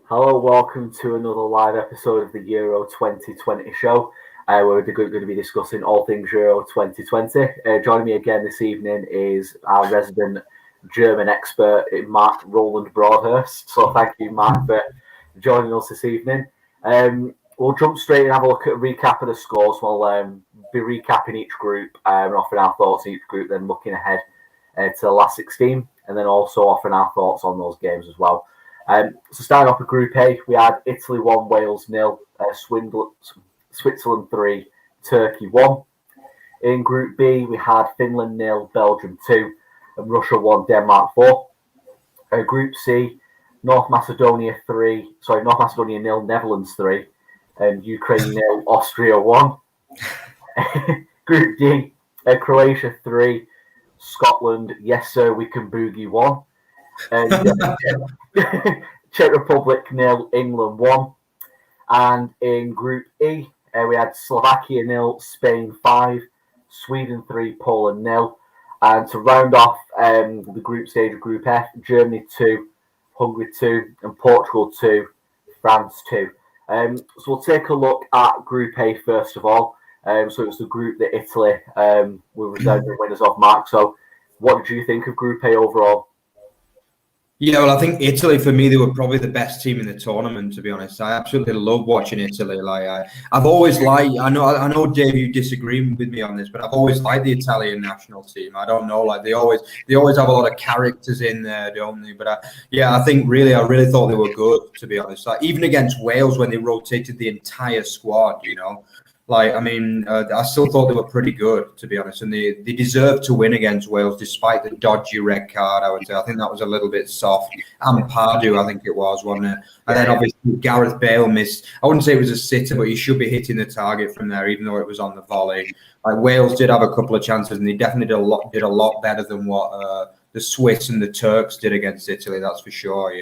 Hello, welcome to another live episode of the Euro 2020 show. We're going to be discussing all things Euro 2020. Joining me again this evening is our resident German expert, Mark Roland Broadhurst. So thank you, Mark, for joining us this evening. We'll jump straight and have a look at a recap of the scores. We'll be recapping each group and offering our thoughts on each group, then looking ahead to the last 16, and then also offering our thoughts on those games as well. So starting off with Group A, we had Italy 1, Wales 0, Switzerland 3, Turkey 1. In Group B, we had Finland 0, Belgium 2, and Russia 1, Denmark 4. Group C, North Macedonia 0, Netherlands 3, and Ukraine 0, Austria 1. Group D, Croatia 3, Scotland, yes sir, we can boogie 1. And Czech Republic 0, England 1. And in Group E, we had Slovakia 0, Spain 5, Sweden 3, Poland 0. And to round off the group stage of Group F, Germany 2, Hungary 2, and Portugal 2, France 2. So we'll take a look at Group A first of all. So it was the group that Italy were reserved the winners of, Mark. So what did you think of Group A overall? Yeah, well, I think Italy, for me, they were probably the best team in the tournament, to be honest. I absolutely love watching Italy. I've always liked, I know, Dave, you disagree with me on this, but I've always liked the Italian national team. I don't know, they always have a lot of characters in there, don't they? But I think I really thought they were good, to be honest. Even against Wales, when they rotated the entire squad, I still thought they were pretty good, to be honest, and they deserved to win against Wales despite the dodgy red card, I would say. I think that was a little bit soft. And Pardew, I think it was, wasn't it? And then obviously Gareth Bale missed. I wouldn't say it was a sitter, but he should be hitting the target from there, even though it was on the volley. Wales did have a couple of chances, and they definitely did a lot better than what the Swiss and the Turks did against Italy. That's for sure,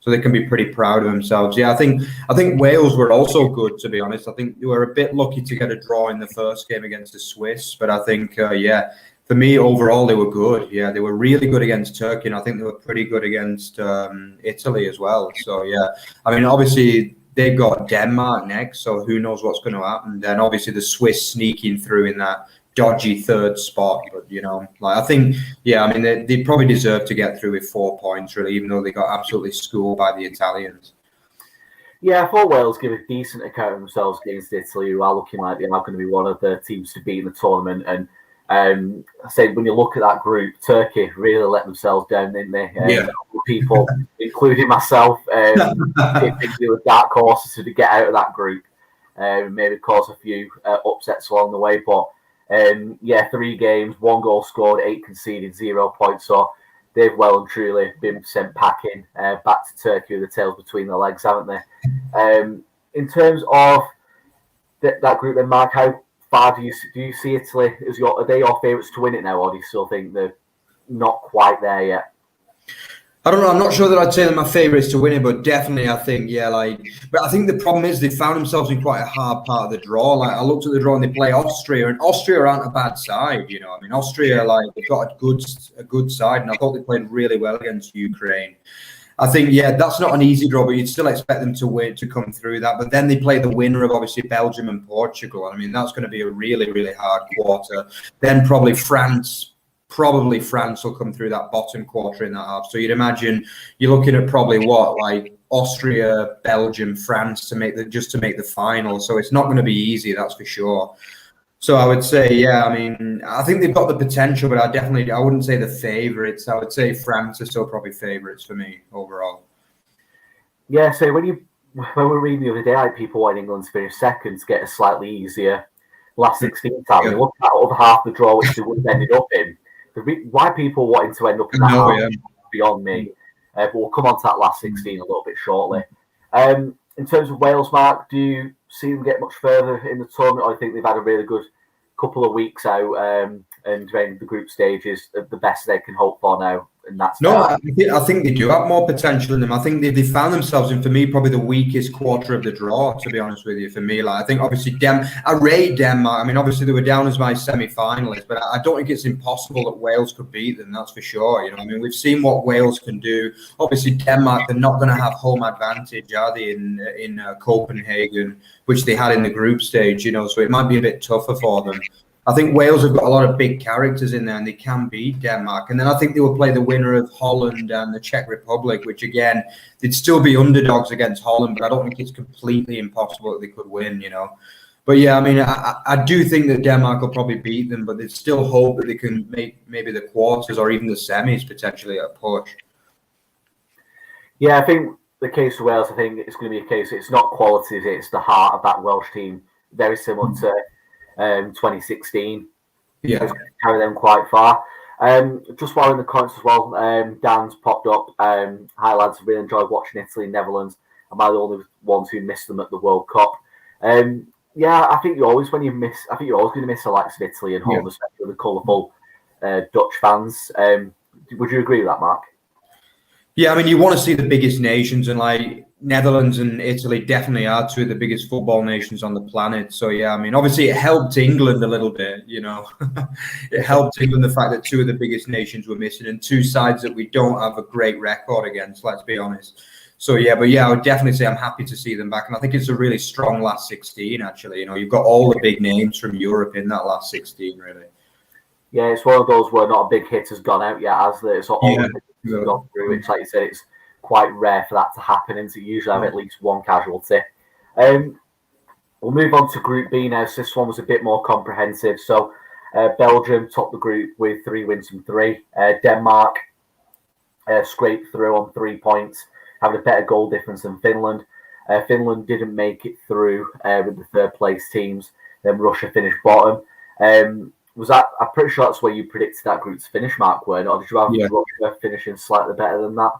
So they can be pretty proud of themselves. Yeah, I think Wales were also good, to be honest. I think they were a bit lucky to get a draw in the first game against the Swiss. But I think, for me, overall, they were good. Yeah, they were really good against Turkey. And I think they were pretty good against Italy as well. So, obviously, they've got Denmark next. So who knows what's going to happen. Then, obviously, the Swiss sneaking through in that dodgy third spot, but I think they probably deserve to get through with 4 points, really, even though they got absolutely schooled by the Italians. Yeah, I thought Wales gave a decent account of themselves against Italy, who are looking like they are going to be one of the teams to beat in the tournament. And I said, when you look at that group, Turkey really let themselves down, didn't they? People, including myself, think they were dark horses to get out of that group. Maybe cause a few upsets along the way, but 3 games, 1 goal scored, 8 conceded, 0 points. So they've well and truly been sent packing back to Turkey with the tails between their legs, haven't they? In terms of that group, then, Mark, how far do you see Italy? Are they your favourites to win it now, or do you still think they're not quite there yet? I don't know. I'm not sure that I'd say they're my favourites to win it, but definitely I think, but I think the problem is they found themselves in quite a hard part of the draw. I looked at the draw and they play Austria, and Austria aren't a bad side, Austria, they've got a good side, and I thought they played really well against Ukraine. I think, that's not an easy draw, but you'd still expect them to win, to come through that. But then they play the winner of, obviously, Belgium and Portugal. That's going to be a really, really hard quarter. Then probably France will come through that bottom quarter in that half. So you'd imagine you're looking at probably Austria, Belgium, France to make the final. So it's not going to be easy, that's for sure. So I would say, I think they've got the potential, but I wouldn't say the favourites. I would say France are still probably favourites for me overall. Yeah, so when we're reading the other day, people want England to finish second to get a slightly easier last 16 time. You look at that other half of the draw, which they would have ended up in. Why people wanting to end up in that half beyond me. But we'll come on to that last 16 a little bit shortly. In terms of Wales, Mark, do you see them get much further in the tournament, or do you think they've had a really good couple of weeks out and then the group stage is the best they can hope for now. And that's I think they do have more potential in them. I think they found themselves in, for me, probably the weakest quarter of the draw, to be honest with you. For me, like, I think obviously I rate Denmark. I mean, obviously they were down as my semi-finalists, but I don't think it's impossible that Wales could beat them. That's for sure. You know, I mean, we've seen what Wales can do. Obviously, Denmark, they're not going to have home advantage, are they, in Copenhagen, which they had in the group stage. You know, so it might be a bit tougher for them. I think Wales have got a lot of big characters in there, and they can beat Denmark. And then I think they will play the winner of Holland and the Czech Republic, which, again, they'd still be underdogs against Holland, but I don't think it's completely impossible that they could win, you know. But, yeah, I mean, I do think that Denmark will probably beat them, but there's still hope that they can make maybe the quarters or even the semis potentially at a push. Yeah, I think the case for Wales, I think it's going to be a case, it's not qualities, it's the heart of that Welsh team, very similar to 2016. Yeah, carry them quite far. Just while in the comments as well, Dan's popped up. Hi lads, really enjoyed watching Italy and Netherlands. Am I the only ones who missed them at the World Cup? Yeah, I think you're always going to miss the likes of Italy and home, especially the colourful Dutch fans. Would you agree with that, Mark? Yeah, I mean, you want to see the biggest nations, and like Netherlands and Italy definitely are two of the biggest football nations on the planet. So, yeah, I mean, obviously it helped England a little bit, you know. It helped England, the fact that two of the biggest nations were missing and two sides that we don't have a great record against, let's be honest. So, yeah, but yeah, I would definitely say I'm happy to see them back. And I think it's a really strong last 16, actually. You know, you've got all the big names from Europe in that last 16, really. Yeah, it's one of those where not a big hit has gone out yet, has there? It's all the hits have gone through, which, like you said, it's quite rare for that to happen, and to usually have at least one casualty. We'll move on to Group B now. So this one was a bit more comprehensive. So Belgium topped the group with 3 wins from 3. Denmark scraped through on 3 points, having a better goal difference than Finland. Finland didn't make it through with the third place teams. Then Russia finished bottom. I'm pretty sure that's where you predicted that group to finish, Mark, weren't it? Or did you have Russia finishing slightly better than that?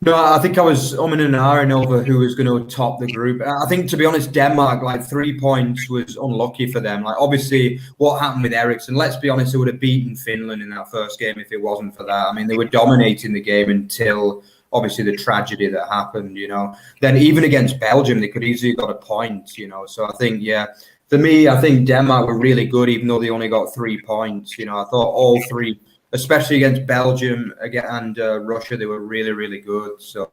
No, I think I was umming and ahhing over who was going to top the group. I think, to be honest, Denmark, like 3 points was unlucky for them. Like, obviously, what happened with Eriksson, let's be honest, they would have beaten Finland in that first game if it wasn't for that. I mean, they were dominating the game until, obviously, the tragedy that happened, you know. Then even against Belgium, they could easily got a point, you know. So I think, yeah, for me, I think Denmark were really good, even though they only got 3 points. You know, I thought all three, especially against Belgium and Russia, they were really, really good. So,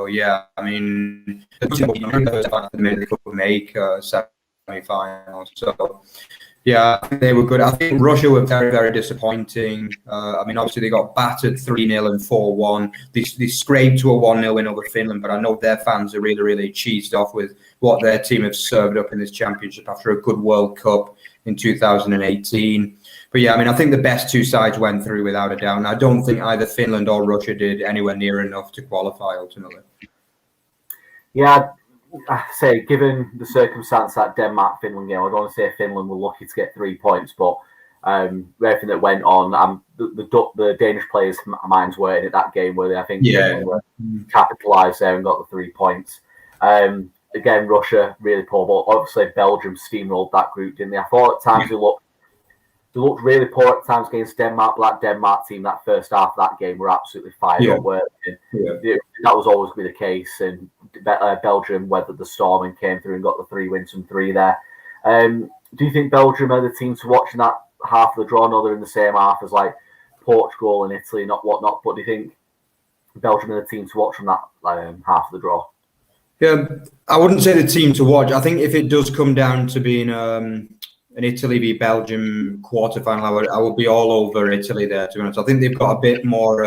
yeah, I mean, they could make semi-finals. So, yeah, they were good. I think Russia were very, very disappointing. I mean, obviously, they got battered 3-0 and 4-1. They scraped to a 1-0 win over Finland, but I know their fans are really, really cheesed off with what their team have served up in this championship after a good World Cup in 2018. But, yeah, I mean, I think the best two sides went through without a doubt. And I don't think either Finland or Russia did anywhere near enough to qualify ultimately. Yeah, I say, given the circumstance that Denmark-Finland game, I don't want to say Finland were lucky to get 3 points, but everything that went on, the Danish players' minds were in at that game, where they, I think, were capitalised there and got the 3 points. Again, Russia really poor, but obviously Belgium steamrolled that group, didn't they? I thought at times they looked really poor at times against Denmark. That Denmark team, that first half of that game, were absolutely fired up. That was always going to be the case. And Belgium weathered the storm and came through and got the 3 wins from 3 there. Do you think Belgium are the team to watch in that half of the draw? No, they're in the same half as like Portugal and Italy, not whatnot. But do you think Belgium are the team to watch from that half of the draw? Yeah, I wouldn't say the team to watch. I think if it does come down to being an Italy v Belgium quarterfinal, I would be all over Italy there, to be honest. I think they've got a bit more,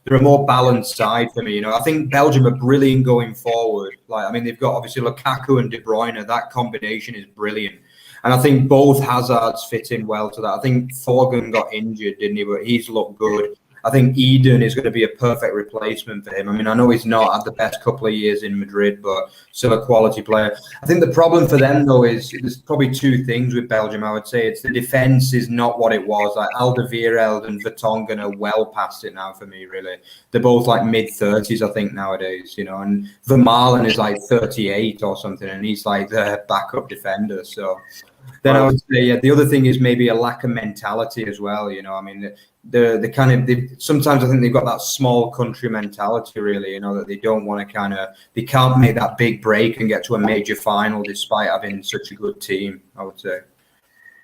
they're a more balanced side for me. You know, I think Belgium are brilliant going forward. Like, I mean, they've got obviously Lukaku and De Bruyne. That combination is brilliant. And I think both Hazards fit in well to that. I think Thorgan got injured, didn't he? But he's looked good. I think Eden is going to be a perfect replacement for him. I mean, I know he's not had the best couple of years in Madrid, but still a quality player. I think the problem for them, though, is there's probably two things with Belgium, I would say. It's the defence is not what it was. Like Alderweireld and Vertonghen are well past it now for me, really. They're both like mid-30s, I think, nowadays, you know, and Vermaelen is like 38 or something, and he's like the backup defender, so... Then I would say, yeah, the other thing is maybe a lack of mentality as well. You know, I mean, the kind of sometimes I think they've got that small country mentality, really. You know, that they don't want to they can't make that big break and get to a major final despite having such a good team, I would say.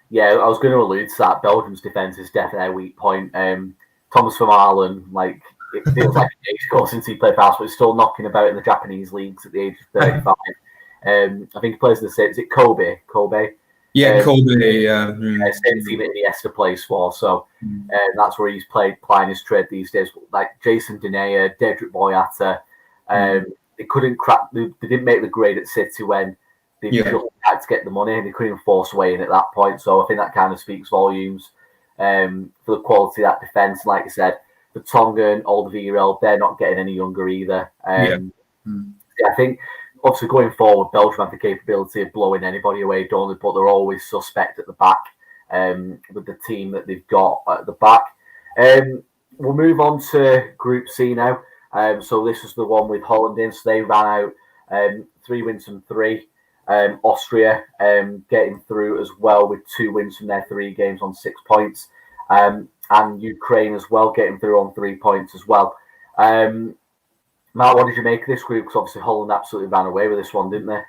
Yeah, I was going to allude to that. Belgium's defence is definitely a weak point. Thomas Vermaelen, like, it feels like an age ago since he played fast, but he's still knocking about in the Japanese leagues at the age of 35. I think he plays in the same. Is it Kobe? Yeah, Kobe. Same team that Iniesta plays for, so that's where he's plying his trade these days. Like Jason Denayer, Dedrick Boyata, they couldn't crack. They didn't make the grade at City when they had to get the money, and they couldn't force a way in at that point. So I think that kind of speaks volumes for the quality of that defence. Like I said, the Tongan, Alderweireld, they're not getting any younger either. I think. Obviously, going forward, Belgium have the capability of blowing anybody away, don't they? But they're always suspect at the back with the team that they've got at the back. We'll move on to Group C now. So this is the one with Holland in. So they ran out 3 wins from 3. Austria getting through as well with 2 wins from their 3 games on 6 points. And Ukraine as well getting through on 3 points as well. Matt, what did you make of this group? Because obviously Holland absolutely ran away with this one, didn't they?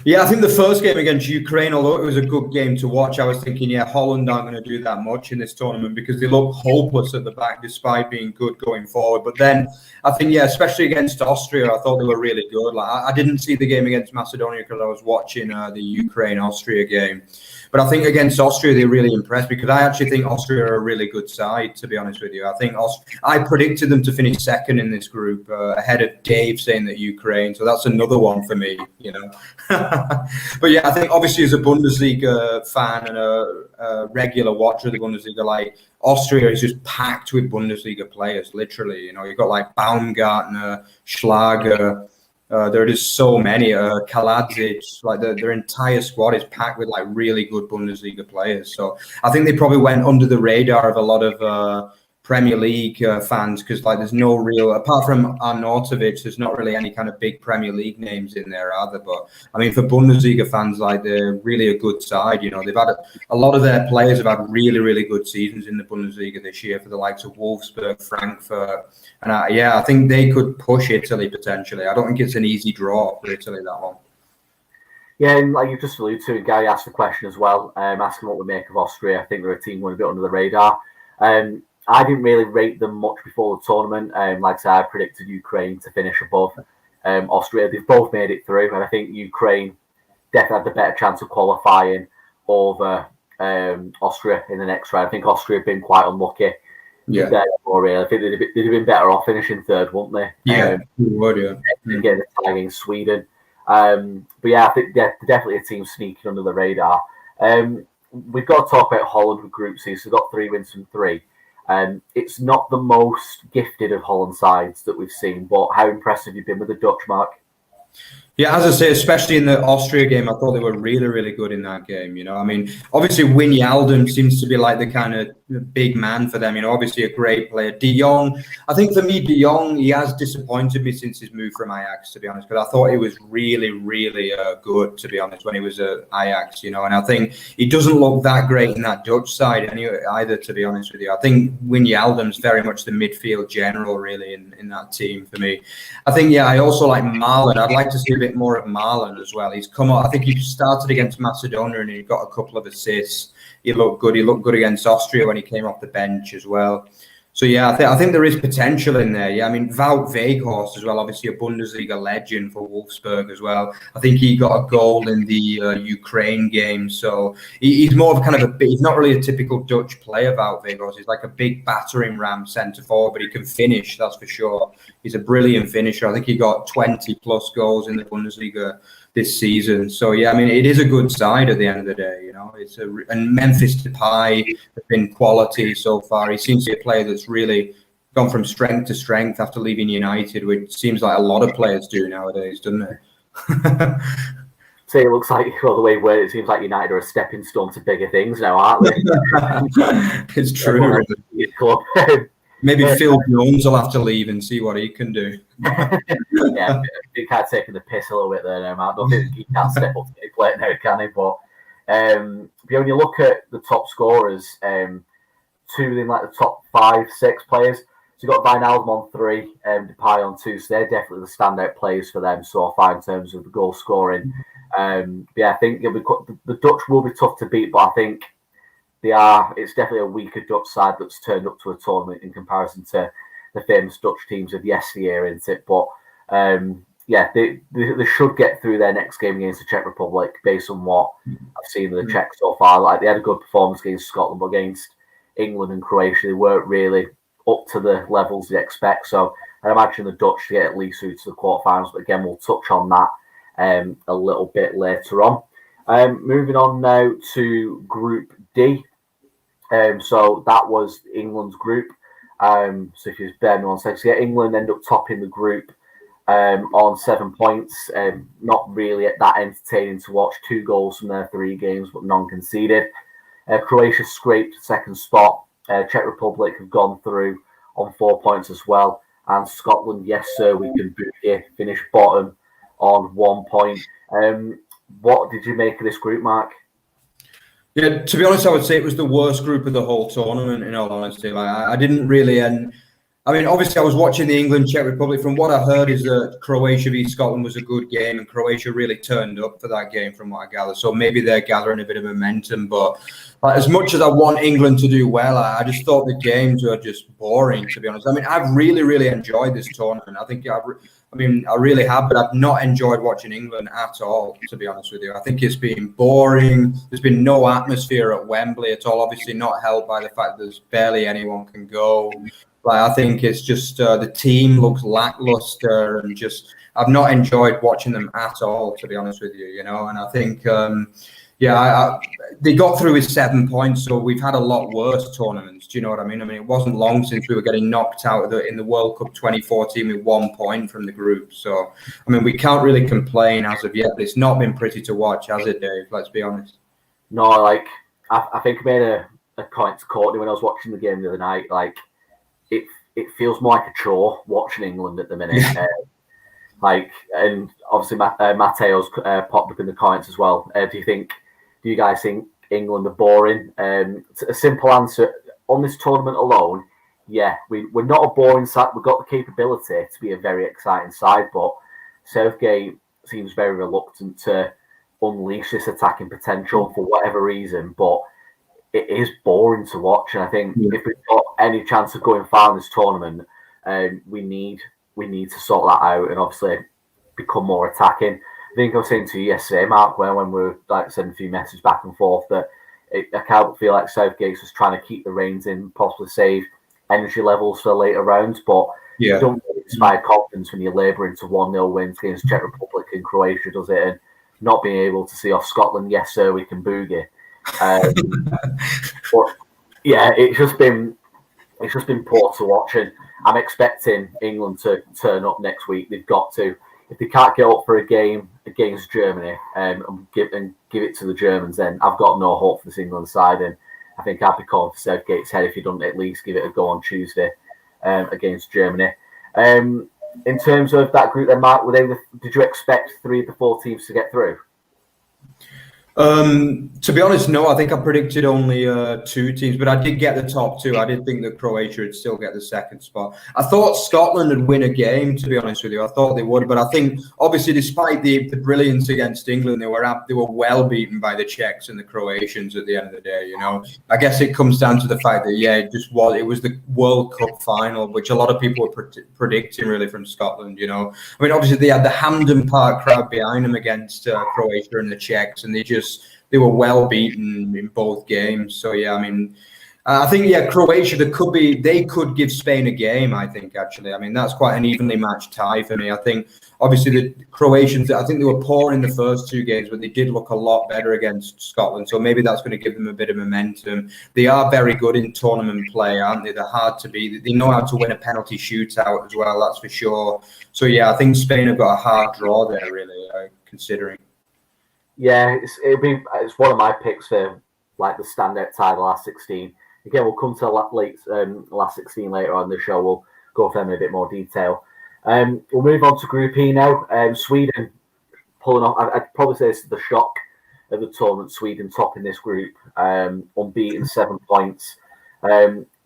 Yeah, I think the first game against Ukraine, although it was a good game to watch, I was thinking, Holland aren't going to do that much in this tournament because they look hopeless at the back despite being good going forward. But then I think, especially against Austria, I thought they were really good. Like I didn't see the game against Macedonia because I was watching the Ukraine-Austria game. But I think against Austria, they really impressed because I actually think Austria are a really good side, to be honest with you. I think I predicted them to finish second in this group ahead of Dave saying that Ukraine. So that's another one for me, you know. But yeah, I think obviously as a Bundesliga fan and a regular watcher of the Bundesliga, like Austria is just packed with Bundesliga players, literally. You know, you've got like Baumgartner, Schlager. There are just so many. Kaladzic, like their entire squad is packed with like really good Bundesliga players. So I think they probably went under the radar of a lot of Premier League fans because like there's no real, apart from Arnautovic, there's not really any kind of big Premier League names in there either. But I mean, for Bundesliga fans, like they're really a good side. You know, they've had a lot of their players have had really, really good seasons in the Bundesliga this year for the likes of Wolfsburg, Frankfurt. And I think they could push Italy potentially. I don't think it's an easy draw for Italy, that one. Yeah, and like you just alluded to, Gary asked the question as well, asking what we make of Austria. I think they're a team going a bit under the radar. I didn't really rate them much before the tournament. Like I said, I predicted Ukraine to finish above Austria. They've both made it through, and I think Ukraine definitely had the better chance of qualifying over Austria in the next round. I think Austria have been quite unlucky. Yeah, I think they'd have been better off finishing third, wouldn't they? Yeah, getting a tie against Sweden. But yeah, I think they're definitely a team sneaking under the radar. We've got to talk about Holland with Group C. So they've got 3 wins from 3. It's not the most gifted of Holland sides that we've seen, but how impressive have you been with the Dutch, Mark? Yeah, as I say, especially in the Austria game, I thought they were really, really good in that game. You know, I mean, obviously Wijnaldum seems to be like the kind of big man for them. You know, obviously a great player. De Jong, I think for me, De Jong, he has disappointed me since his move from Ajax, to be honest. But I thought he was really, really good, to be honest, when he was at Ajax. You know, and I think he doesn't look that great in that Dutch side either, to be honest with you. I think Wijnaldum's very much the midfield general, really, in that team for me. I think, I also like Malen. I'd like to see a bit more of Malen as well. He's come on. I think he started against Macedonia and he got a couple of assists. He looked good. He looked good against Austria when he came off the bench as well. So I think there is potential in there. Yeah, I mean Wout Weghorst as well, obviously a Bundesliga legend for Wolfsburg as well. I think he got a goal in the Ukraine game. So he's more of kind of he's not really a typical Dutch player, Wout Weghorst. He's like a big battering ram centre forward, but he can finish, that's for sure. He's a brilliant finisher. I think he got 20 plus goals in the Bundesliga this season. So yeah, I mean, it is a good side at the end of the day, you know. And Memphis Depay has been quality so far. He seems to be a player that's really gone from strength to strength after leaving United, which seems like a lot of players do nowadays, doesn't it? So it looks like, well, the way where it seems like United are a stepping stone to bigger things now, aren't they? It's true. Maybe Phil Jones will have to leave and see what he can do. Yeah, he can't take the piss a little bit there now, Matt. I don't think he can't step up to the plate now, can he? But when you look at the top scorers, two within like the top 5-6 players. So you've got Wijnaldum on 3, Depay on 2. So they're definitely the standout players for them so far in terms of the goal scoring. I think the Dutch will be tough to beat, but I think it's definitely a weaker Dutch side that's turned up to a tournament in comparison to the famous Dutch teams of yesteryear, isn't it? But they should get through their next game against the Czech Republic based on what I've seen of the Czechs so far. Like, they had a good performance against Scotland, but against England and Croatia, they weren't really up to the levels they expect. So I imagine the Dutch to get at least through to the quarterfinals. But again, we'll touch on that a little bit later on. Moving on now to Group D. So that was England's group. So if you bear me 1 second, so England end up topping the group on 7 points. Not really that entertaining to watch. 2 goals from their 3 games, but none conceded. Croatia scraped second spot. Czech Republic have gone through on 4 points as well. And Scotland, yes sir, we can boot you, finish bottom on 1 point. What did you make of this group, Mark? Yeah, to be honest, I would say it was the worst group of the whole tournament, in all honesty. Like, I didn't really, I mean, obviously I was watching the England-Czech Republic. From what I heard is that Croatia v Scotland was a good game, and Croatia really turned up for that game from what I gather. So maybe they're gathering a bit of momentum. But as much as I want England to do well, I just thought the games were just boring, to be honest. I mean, I've really, really enjoyed this tournament. I really have, but I've not enjoyed watching England at all, to be honest with you. I think it's been boring. There's been no atmosphere at Wembley at all, obviously not helped by the fact that there's barely anyone can go. I think it's just the team looks lackluster, and just I've not enjoyed watching them at all, to be honest with you, you know. And I think, they got through with 7 points, so we've had a lot worse tournaments. Do you know what I mean? I mean, it wasn't long since we were getting knocked out in the World Cup 2014 with 1 point from the group. So, I mean, we can't really complain as of yet, but it's not been pretty to watch, has it, Dave? Let's be honest. No, I think I made a comment to Courtney when I was watching the game the other night. Like, it feels more like a chore watching England at the minute. And obviously Matteo's popped up in the comments as well. Do you guys think England are boring? A simple answer on this tournament alone, yeah, we're not a boring side. We've got the capability to be a very exciting side, but Southgate seems very reluctant to unleash this attacking potential for whatever reason. But it is boring to watch, and I think if we've got any chance of going far in this tournament, we need to sort that out and obviously become more attacking. I think I was saying to you yesterday, Mark, when we were sending a few messages back and forth, that I can't feel like Southgate's was trying to keep the reins in, possibly save energy levels for later rounds, but you don't inspire confidence when you're labouring to 1-0 wins against Czech Republic and Croatia, does it? And not being able to see off Scotland, yes sir, we can boogie. But yeah, it's just been poor to watch, and I'm expecting England to turn up next week. They've got to. If they can't get up for a game against Germany and give it to the Germans, then I've got no hope for this England side. And I think I'd be calling for Southgate's head if he doesn't at least give it a go on Tuesday against Germany. In terms of that group, then, Mark, did you expect 3 of the 4 teams to get through? To be honest, no. I think I predicted only 2 teams, but I did get the top 2. I did think that Croatia would still get the second spot. I thought Scotland would win a game, to be honest with you. I thought they would, but I think obviously despite the brilliance against England, they were well beaten by the Czechs and the Croatians at the end of the day. You know, I guess it comes down to the fact that it was the World Cup final, which a lot of people were predicting really from Scotland. You know, I mean, obviously they had the Hampden Park crowd behind them against Croatia and the Czechs, and they were well beaten in both games. So yeah, I mean, I think, Croatia, they could give Spain a game, I think, actually. I mean, that's quite an evenly matched tie for me. I think, obviously, the Croatians, I think they were poor in the first two games, but they did look a lot better against Scotland. So maybe that's going to give them a bit of momentum. They are very good in tournament play, aren't they? They're hard to beat. They know how to win a penalty shootout as well, that's for sure. So, I think Spain have got a hard draw there, really, considering. Yeah, it's one of my picks for like the standout tie of the last 16. Again, we'll come to the last 16 later on in the show. We'll go for them in a bit more detail. We'll move on to Group E now. Sweden pulling off. I'd probably say this is the shock of the tournament. Sweden topping this group, unbeaten, 7 points.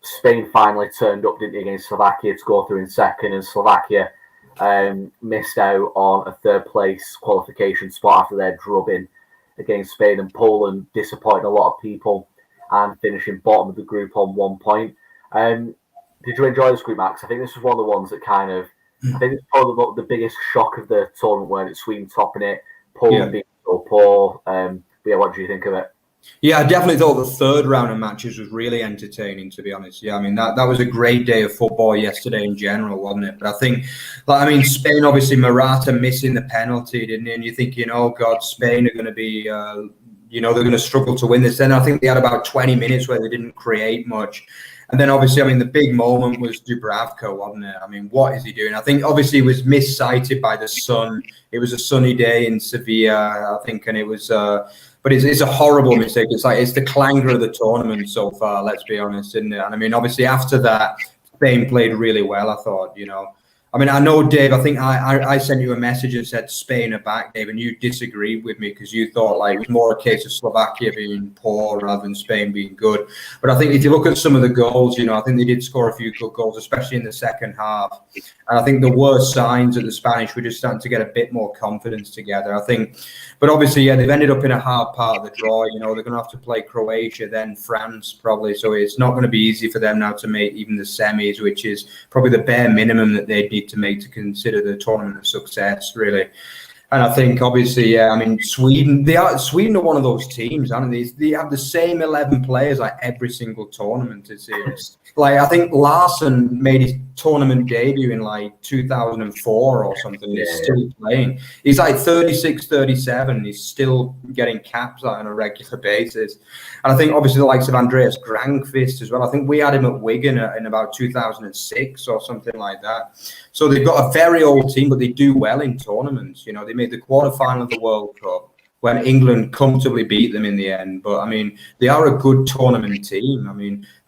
Spain finally turned up, didn't they, against Slovakia to go through in second, and Slovakia missed out on a third place qualification spot after their drubbing against Spain, and Poland disappointed a lot of people and finishing bottom of the group on 1 point. Did you enjoy this group, Max? I think this was one of the ones that I think it's probably the biggest shock of the tournament, when it's Sweden topping it, Poland being so poor. What do you think of it? Yeah, I definitely thought the third round of matches was really entertaining, to be honest. Yeah, I mean, that was a great day of football yesterday in general, wasn't it? But I think, Spain, obviously, Morata missing the penalty, didn't he? And you're thinking, oh, God, Spain are going to be, they're going to struggle to win this. Then I think they had about 20 minutes where they didn't create much. And then, obviously, the big moment was Dubravka, wasn't it? I mean, what is he doing? I think, obviously, he was missighted by the sun. It was a sunny day in Sevilla, I think, and it was... But it's a horrible mistake. It's the clanger of the tournament so far, let's be honest, isn't it? And I mean, obviously, after that, Spain played really well, I thought, I know, Dave, I think I sent you a message and said Spain are back, Dave, and you disagreed with me because you thought it was more a case of Slovakia being poor rather than Spain being good. But I think if you look at some of the goals, I think they did score a few good goals, especially in the second half. And I think there were signs that the Spanish were just starting to get a bit more confidence together, I think. But obviously, they've ended up in a hard part of the draw. They're going to have to play Croatia, then France probably. So it's not going to be easy for them now to make even the semis, which is probably the bare minimum that they'd need to make to consider the tournament a success, really. And I think, obviously, Sweden are one of those teams, aren't they? They have the same 11 players every single tournament, it seems. I think Larsson made his tournament debut in 2004 or something. He's still playing. He's 36, 37. He's still getting caps on a regular basis. And I think, obviously, the likes of Andreas Grankvist as well. I think we had him at Wigan in about 2006 or something like that. So they've got a very old team, but they do well in tournaments. They made the quarterfinal of the World Cup when England comfortably beat them in the end. But, they are a good tournament team.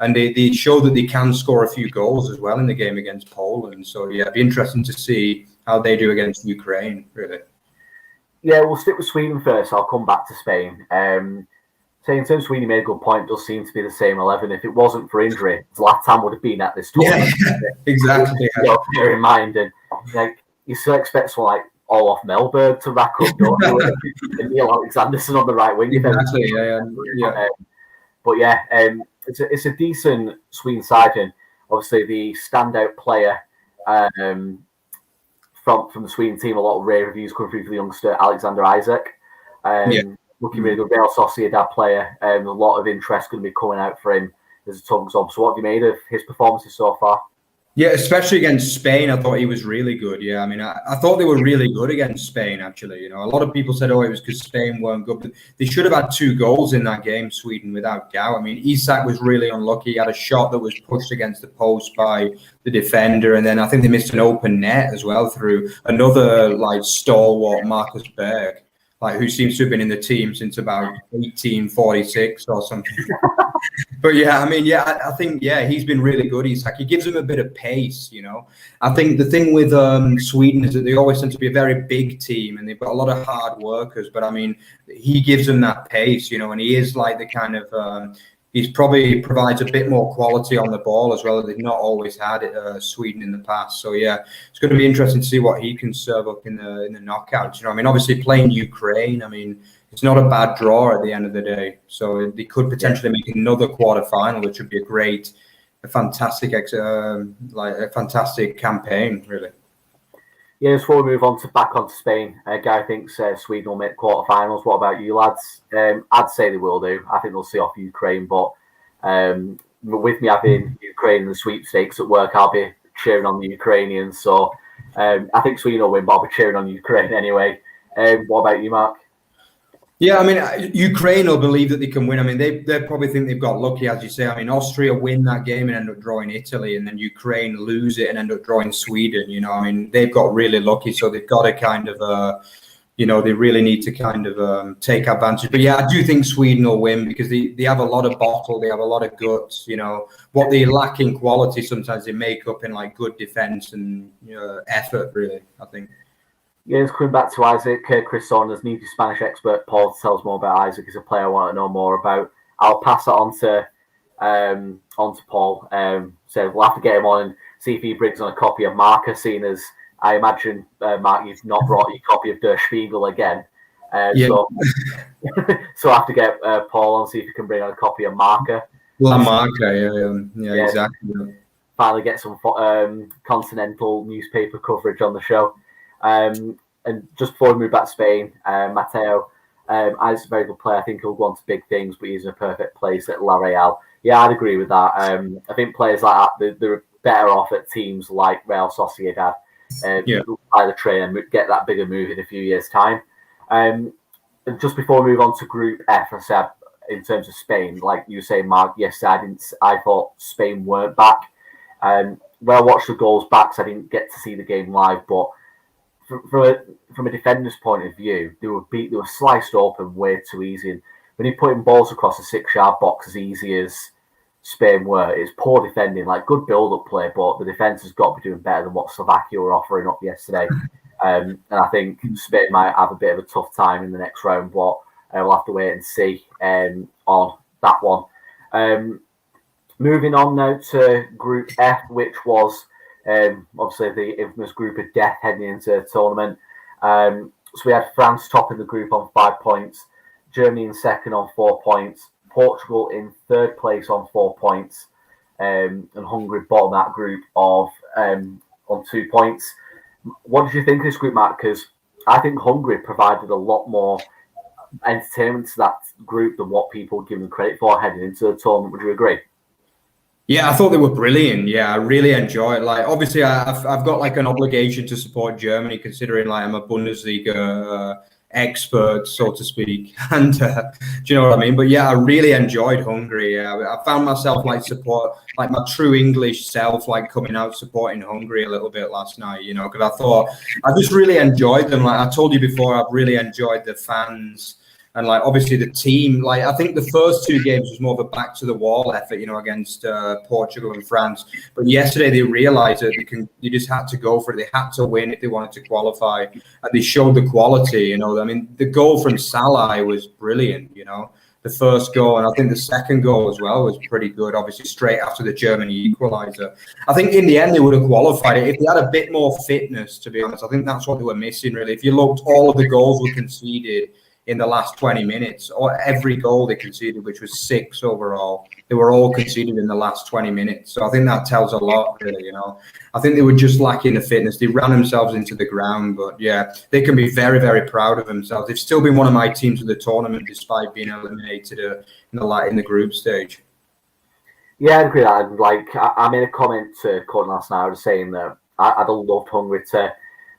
And they show that they can score a few goals as well in the game against Poland. So, it'd be interesting to see how they do against Ukraine, really. Yeah, we'll stick with Sweden first. I'll come back to Spain. So in terms of Sweden, you made a good point. It does seem to be the same 11. If it wasn't for injury, Zlatan would have been at this tournament. Yeah, exactly. Bear in mind, and you still expect someone like Olof Mellberg to rack up, don't you? And Neil Alexanderson on the right wing. Exactly. It's a decent Sweden side, and obviously the standout player from the Sweden team. A lot of rave reviews coming through for the youngster Alexander Isak. Looking really good. Real Sociedad player. A lot of interest going to be coming out for him as a tournament. So what have you made of his performances so far? Yeah, especially against Spain, I thought he was really good. Yeah, I thought they were really good against Spain, actually. A lot of people said, it was because Spain weren't good. But they should have had 2 goals in that game, Sweden, without doubt. Isak was really unlucky. He had a shot that was pushed against the post by the defender. And then I think they missed an open net as well through another, stalwart Marcus Berg. Who seems to have been in the team since about 1846 or something. But I think he's been really good. He gives them a bit of pace, I think the thing with Sweden is that they always tend to be a very big team and they've got a lot of hard workers. But he gives them that pace, and he is the kind of he probably provides a bit more quality on the ball as well. They've not always had it, Sweden in the past. So it's going to be interesting to see what he can serve up in the knockouts. Obviously playing Ukraine. It's not a bad draw at the end of the day. So they could potentially make another quarterfinal, which would be a fantastic campaign, really. Yeah, before we move on back onto Spain, Guy thinks Sweden will make quarterfinals. What about you, lads? I'd say they will do. I think they'll see off Ukraine, but with me having Ukraine in the sweepstakes at work, I'll be cheering on the Ukrainians. So I think Sweden will win, but I'll be cheering on Ukraine anyway. What about you, Mark? Yeah, I mean, Ukraine will believe that they can win. I mean, they probably think they've got lucky, as you say. I mean, Austria win that game and end up drawing Italy, and then Ukraine lose it and end up drawing Sweden. You know, I mean, they've got really lucky, so they've got to kind of, you know, they really need to kind of take advantage. But yeah, I do think Sweden will win because they have a lot of bottle, they have a lot of guts. You know, what they lack in quality, sometimes they make up in like good defense and effort. Really, I think. Yeah, it's coming back to Isaac. Chris Saunders, needy Spanish expert Paul, tells more about Isaac. He's a player I want to know more about. I'll pass it on to Paul. So we'll have to get him on and see if he brings on a copy of Marca, seeing as I imagine, Mark, you've not brought your copy of Der Spiegel again. So I'll have to get Paul on, see if he can bring on a copy of Marca. La Marca, yeah, exactly. Finally get some continental newspaper coverage on the show. And just before we move back to Spain, Mateo, Isaac's a very good player. I think he'll go on to big things, but he's in a perfect place at La Real. Yeah, I'd agree with that. I think players like that, they're better off at teams like Real Sociedad. By the train and get that bigger move in a few years' time. And just before we move on to Group F, I said in terms of Spain, like you say, Mark, yes, I thought Spain weren't back. When I watched the goals back, so I didn't get to see the game live, but from a defender's point of view, they were sliced open way too easy. And when you're putting balls across a 6-yard box as easy as Spain were, it's poor defending, like good build-up play, but the defence has got to be doing better than what Slovakia were offering up yesterday. And I think Spain might have a bit of a tough time in the next round, but we'll have to wait and see on that one. Moving on now to Group F, which was obviously the infamous group of death heading into the tournament. So we had France topping the group on 5 points, Germany in second on 4 points, Portugal in third place on 4 points, and Hungary bottom that group of on 2 points. What did you think of this group, Matt? Because I think Hungary provided a lot more entertainment to that group than what people give them credit for heading into the tournament. Would you agree? Yeah, I thought they were brilliant. Yeah, I really enjoyed it. Like, obviously, I've got like an obligation to support Germany, considering like I'm a Bundesliga expert, so to speak. And do you know what I mean? But yeah, I really enjoyed Hungary. I found myself like my true English self, like coming out supporting Hungary a little bit last night. You know, because I just really enjoyed them. Like I told you before, I've really enjoyed the fans. And like obviously the team, like I think the first 2 games was more of a back to the wall effort, you know, against Portugal and France. But yesterday they realised that they just had to go for it. They had to win if they wanted to qualify, and they showed the quality. You know, I mean, the goal from Salah was brilliant. You know, the first goal, and I think the second goal as well was pretty good. Obviously, straight after the Germany equaliser. I think in the end they would have qualified it if they had a bit more fitness. To be honest, I think that's what they were missing. Really, if you looked, all of the goals were conceded in the last 20 minutes, or every goal they conceded, which was 6 overall, they were all conceded in the last 20 minutes. So I think that tells a lot, really, you know. I think they were just lacking the fitness. They ran themselves into the ground, but yeah, they can be very, very proud of themselves. They've still been one of my teams of the tournament, despite being eliminated in the group stage. Yeah, I agree with that. Like, I made a comment to Colin last night. I was saying that I'd have loved Hungary to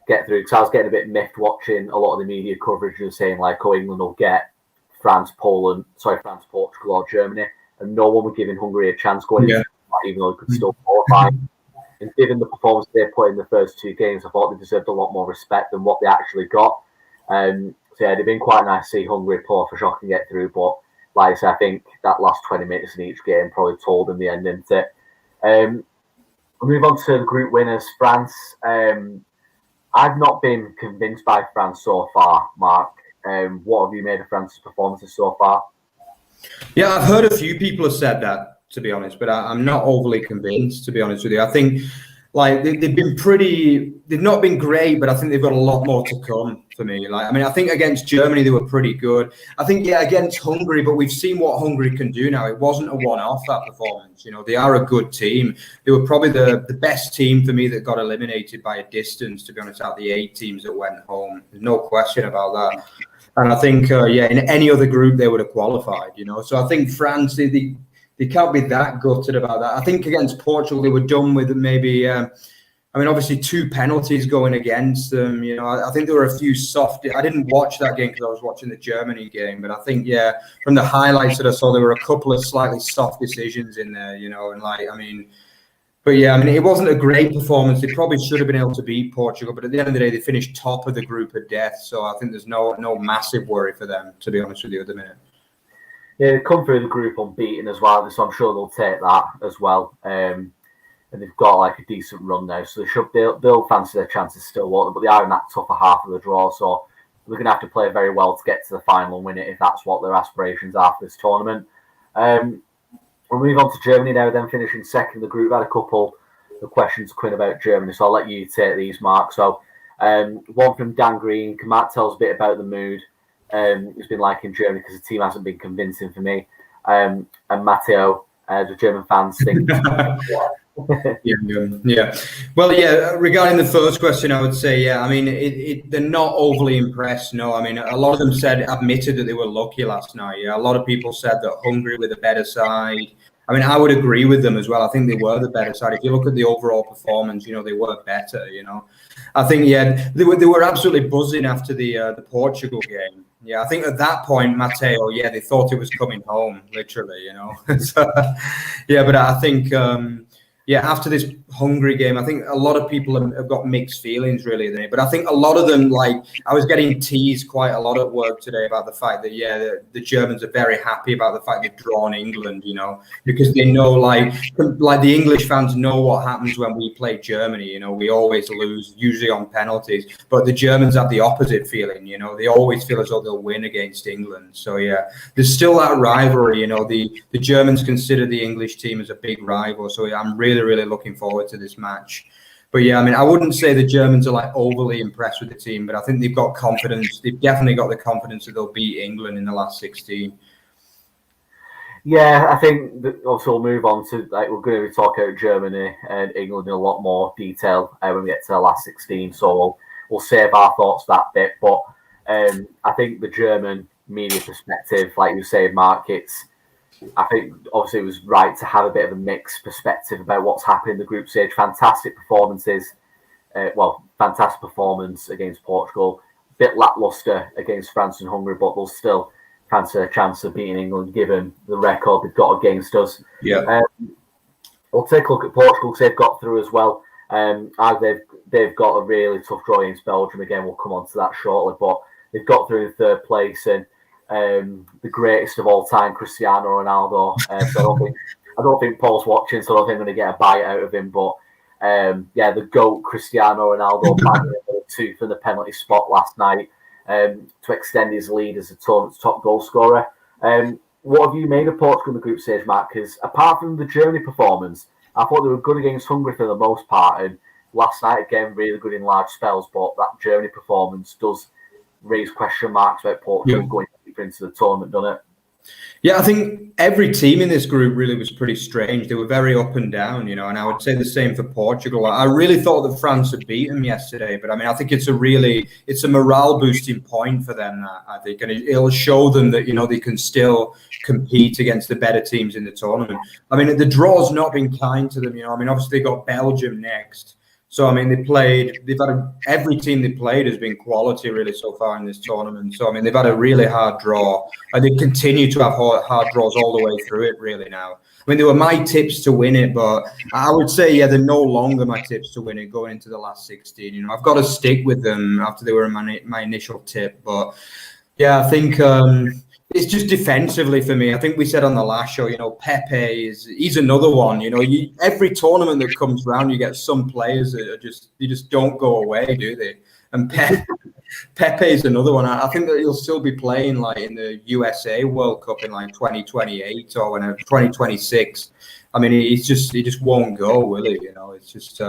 get through, because I was getting a bit miffed watching a lot of the media coverage and saying like, oh, England will get France, Portugal or Germany, and no one was giving Hungary a chance going into that, even though they could still qualify. And given the performance they put in the first 2 games, I thought they deserved a lot more respect than what they actually got. So yeah, they've been quite nice to see Hungary pull off a shock and get through, but like I said, I think that last 20 minutes in each game probably told them the end, didn't it? We'll move on to the group winners, France. I've not been convinced by France so far, Mark. What have you made of France's performances so far? Yeah, I've heard a few people have said that, to be honest, but I'm not overly convinced, to be honest with you. I think like they've not been great, but I think they've got a lot more to come for me. Like, I mean, I think against Germany, they were pretty good. I think, yeah, against Hungary, but we've seen what Hungary can do now. It wasn't a one-off, that performance. You know, they are a good team. They were probably the best team for me that got eliminated by a distance, to be honest, out of the 8 teams that went home. There's no question about that. And I think, in any other group, they would have qualified, you know. So I think France, they they can't be that gutted about that. I think against Portugal, they were done with maybe. Obviously 2 penalties going against them. I think there were a few soft. I didn't watch that game because I was watching the Germany game, but I think from the highlights that I saw, there were a couple of slightly soft decisions in there. But it wasn't a great performance. They probably should have been able to beat Portugal, but at the end of the day, they finished top of the group of death. So I think there's no massive worry for them, to be honest with you, at the minute. Yeah, they come through the group unbeaten as well, so I'm sure they'll take that as well. And they've got like a decent run now, so they'll fancy their chances still, won't they? But they are in that tougher half of the draw, so they're going to have to play very well to get to the final and win it if that's what their aspirations are for this tournament. We'll move on to Germany now, then finishing second in the group. I had a couple of questions, Quinn, about Germany, so I'll let you take these, Mark. So one from Dan Green. Can Mark tell us a bit about the mood it's been like in Germany, because the team hasn't been convincing for me. And Matteo, the German fans think... Yeah. Well, regarding the first question, I would say, they're not overly impressed. No, a lot of them admitted that they were lucky last night. Yeah, a lot of people said that Hungary were the better side. I would agree with them as well. I think they were the better side. If you look at the overall performance, they were better. I think they were absolutely buzzing after the Portugal game. Yeah, I think at that point, Matteo, they thought it was coming home, literally. So, but I think. After this Hungary game, I think a lot of people have got mixed feelings, really. But I think a lot of them, I was getting teased quite a lot at work today about the fact that, the Germans are very happy about the fact they've drawn England, because they know, like the English fans know what happens when we play Germany. We always lose, usually on penalties. But the Germans have the opposite feeling, they always feel as though they'll win against England. So, there's still that rivalry, the Germans consider the English team as a big rival. So, I'm really looking forward to this match. But I wouldn't say the Germans are overly impressed with the team, but I think they've got confidence. They've definitely got the confidence that they'll beat England in the last 16. Yeah, I think that also we'll move on to, we're going to be talking about Germany and England in a lot more detail when we get to the last 16. So we'll save our thoughts that bit. But I think the German media perspective, like you say, Mark, I think obviously it was right to have a bit of a mixed perspective about what's happened in the group stage. Fantastic performances. Fantastic performance against Portugal. A bit lackluster against France and Hungary, but they'll still fancy a chance of beating England given the record they've got against us. Yeah. We'll take a look at Portugal because they've got through as well. They've got a really tough draw against Belgium. Again, we'll come on to that shortly, but they've got through in third place and the greatest of all time, Cristiano Ronaldo. So I don't think Paul's watching, so I don't think I'm going to get a bite out of him. But the GOAT Cristiano Ronaldo banging a two from the penalty spot last night to extend his lead as the tournament's top goal scorer. What have you made of Portugal in the group stage, Matt? Because apart from the Germany performance, I thought they were good against Hungary for the most part, and last night again really good in large spells. But that Germany performance does raise question marks about Portugal going deeper into the tournament, doesn't it? Yeah, I think every team in this group really was pretty strange. They were very up and down, and I would say the same for Portugal. I really thought that France had beat them yesterday, but I think it's a morale boosting point for them, I think, and it'll show them that, they can still compete against the better teams in the tournament. The draw's not been kind to them, obviously they got Belgium next. So, every team they played has been quality really so far in this tournament. So, they've had a really hard draw, and they continue to have hard draws all the way through it really now. They were my tips to win it, but I would say, they're no longer my tips to win it going into the last 16. I've got to stick with them after they were my initial tip. But, I think... it's just defensively for me. I think we said on the last show, Pepe he's another one. Every tournament that comes around, you get some players that are just don't go away, do they? And Pepe is another one. I think that he'll still be playing in the USA World Cup in 2028 or 2026. He just won't go, will he? It's just.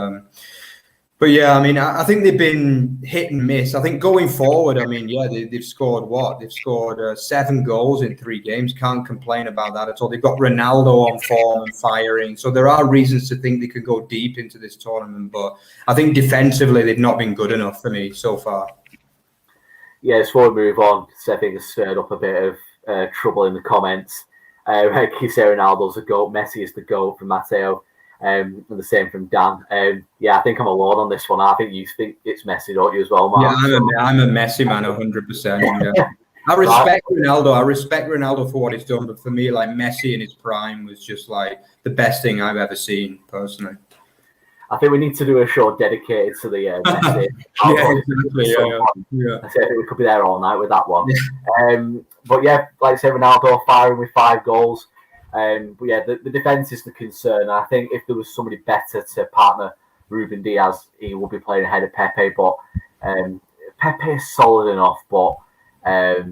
But I think they've been hit and miss. I think going forward, they've scored what? They've scored 7 goals in 3 games. Can't complain about that at all. They've got Ronaldo on form and firing. So there are reasons to think they could go deep into this tournament. But I think defensively, they've not been good enough for me so far. Yeah, before we move on, Seth has stirred up a bit of trouble in the comments. Cristiano Ronaldo's the GOAT, Messi is the GOAT from Matteo, and the same from Dan. I think I'm alone on this one. I think you think it's Messi, don't you, as well, Mark? Yeah, I'm a Messi man, 100%. Yeah. I respect Ronaldo. I respect Ronaldo for what he's done, but for me, like Messi in his prime was just like the best thing I've ever seen, personally. I think we need to do a show dedicated to the Messi. Yeah. I think we could be there all night with that one. But yeah, like I said, Ronaldo firing with 5 goals. But yeah, the defence is the concern. I think if there was somebody better to partner Ruben Diaz, he would be playing ahead of Pepe. But Pepe is solid enough. But I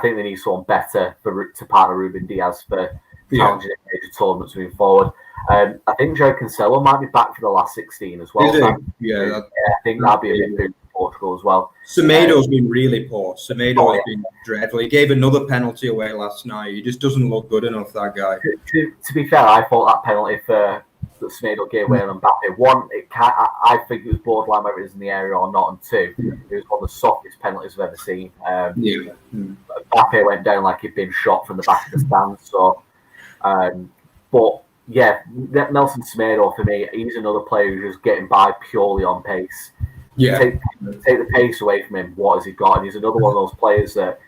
think they need someone better to partner Ruben Diaz for challenging major tournaments moving forward. I think João Cancelo might be back for the last 16 as well. I think that'd be a big boom for Portugal as well. Semedo's been really poor. Semedo has been dreadful. He gave another penalty away last night. He just doesn't look good enough, that guy. To be fair, I thought that penalty that Semedo gave away on Mbappe, one, I think it was borderline whether it was in the area or not, and two, it was one of the softest penalties I've ever seen. Mbappe went down like he'd been shot from the back of the stands. So, but yeah, Nelson Semedo for me, he's another player who's just getting by purely on pace. Yeah, take the pace away from him. What has he got? And he's another one of those players that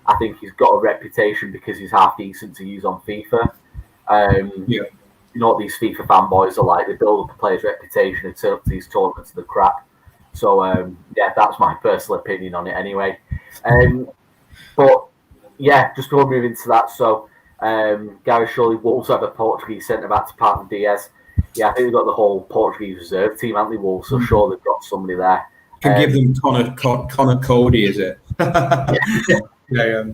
I think he's got a reputation because he's half decent to use on FIFA. You know what these FIFA fanboys are like? They build up a player's reputation and turn up to these tournaments to the crap. So that's my personal opinion on it anyway. But yeah, just before moving to that, so Gary, surely Wolves have a Portuguese centre back to partner Diaz. Yeah, I think they've got the whole Portuguese reserve team, haven't they, Wolves? So sure they've got somebody there. Can give them Connor Cody, is it? Yeah.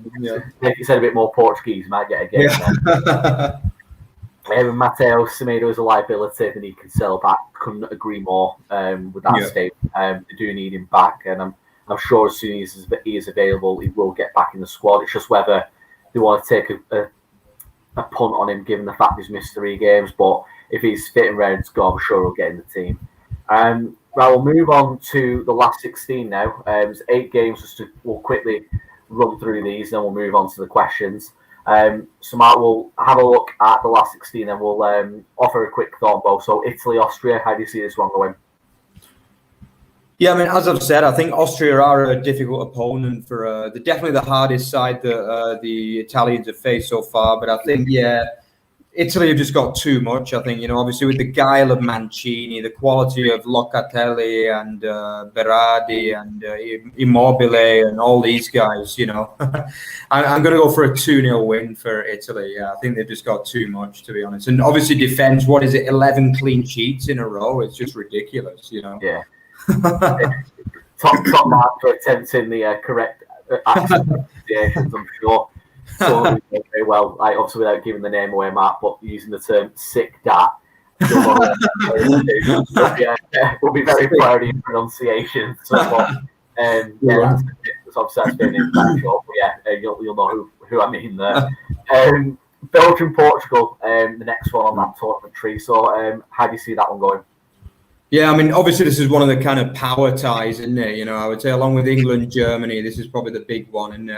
If you said a bit more Portuguese, you might get a game. Matteo Semedo is a liability, then he can sell back. Couldn't agree more with that statement. They do need him back, and I'm sure as soon as he is available, he will get back in the squad. It's just whether they want to take a punt on him, given the fact he's missed 3 games. But if he's fitting round to go, I'm sure he'll get in the team. Right, we'll move on to the last 16 now. There's 8 games. We'll quickly run through these, then we'll move on to the questions. So Mark, we'll have a look at the last 16 and we'll offer a quick thought, Bo. So Italy, Austria, how do you see this one going? Yeah, I mean, as I've said, I think Austria are a difficult opponent for they're definitely the hardest side that the Italians have faced so far. But I think, Italy have just got too much. I think, obviously with the guile of Mancini, the quality of Locatelli and Berardi and Immobile and all these guys, I'm going to go for a 2-0 win for Italy. Yeah, I think they've just got too much, to be honest. And obviously defense, 11 clean sheets in a row? It's just ridiculous, Yeah. top mark for attempting the correct pronunciations, I'm sure. So very well, obviously without giving the name away, Mark, but using the term "sick dat." We'll be very proud of your pronunciation. So, that's obviously that's been in that show. But you'll know who I mean there. Belgium, Portugal, the next one on that tournament tree. So, how do you see that one going? Yeah, I mean, obviously this is one of the kind of power ties, isn't it? I would say along with England, Germany, this is probably the big one. And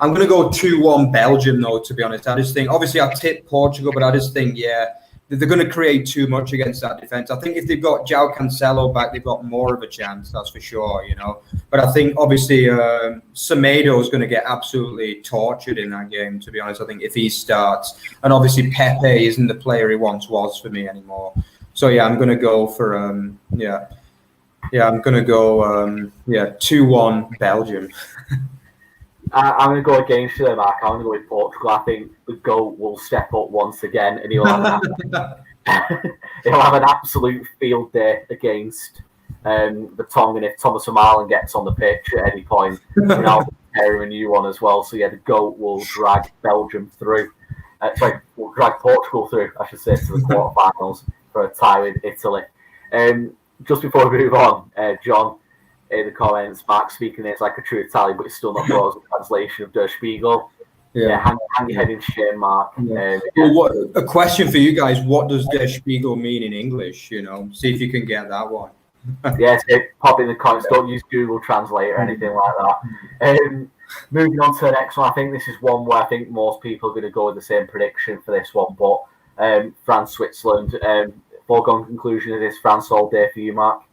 I'm going to go 2-1 Belgium, though, to be honest. I just think, obviously I tip Portugal, but I just think, they're going to create too much against that defence. I think if they've got João Cancelo back, they've got more of a chance, that's for sure, But I think, obviously, Semedo is going to get absolutely tortured in that game, to be honest. I think if he starts. And obviously Pepe isn't the player he once was for me anymore. So, I'm going to go for, I'm going to go, 2-1 Belgium. I'm going to go against you there, Mark. I'm going to go with Portugal. I think the GOAT will step up once again and he'll have an absolute field day against the Tongan if Thomas O'Marlin gets on the pitch at any point. And I'll prepare a new one as well. So, the GOAT will drag Belgium through. We'll drag Portugal through, I should say, to the quarterfinals for a tie with Italy. Just before we move on, John, in the comments, Mark speaking it's like a true Italian, but it's still not brought as a translation of Der Spiegel. Hang your head in shame, Mark. Well, a question for you guys: what does Der Spiegel mean in English? See if you can get that one. Yes, pop in the comments. Don't use Google Translate or anything like that. Moving on to the next one, I think this is one where I think most people are going to go with the same prediction for this one, but France, Switzerland, foregone conclusion of this, France all day for you, Mark?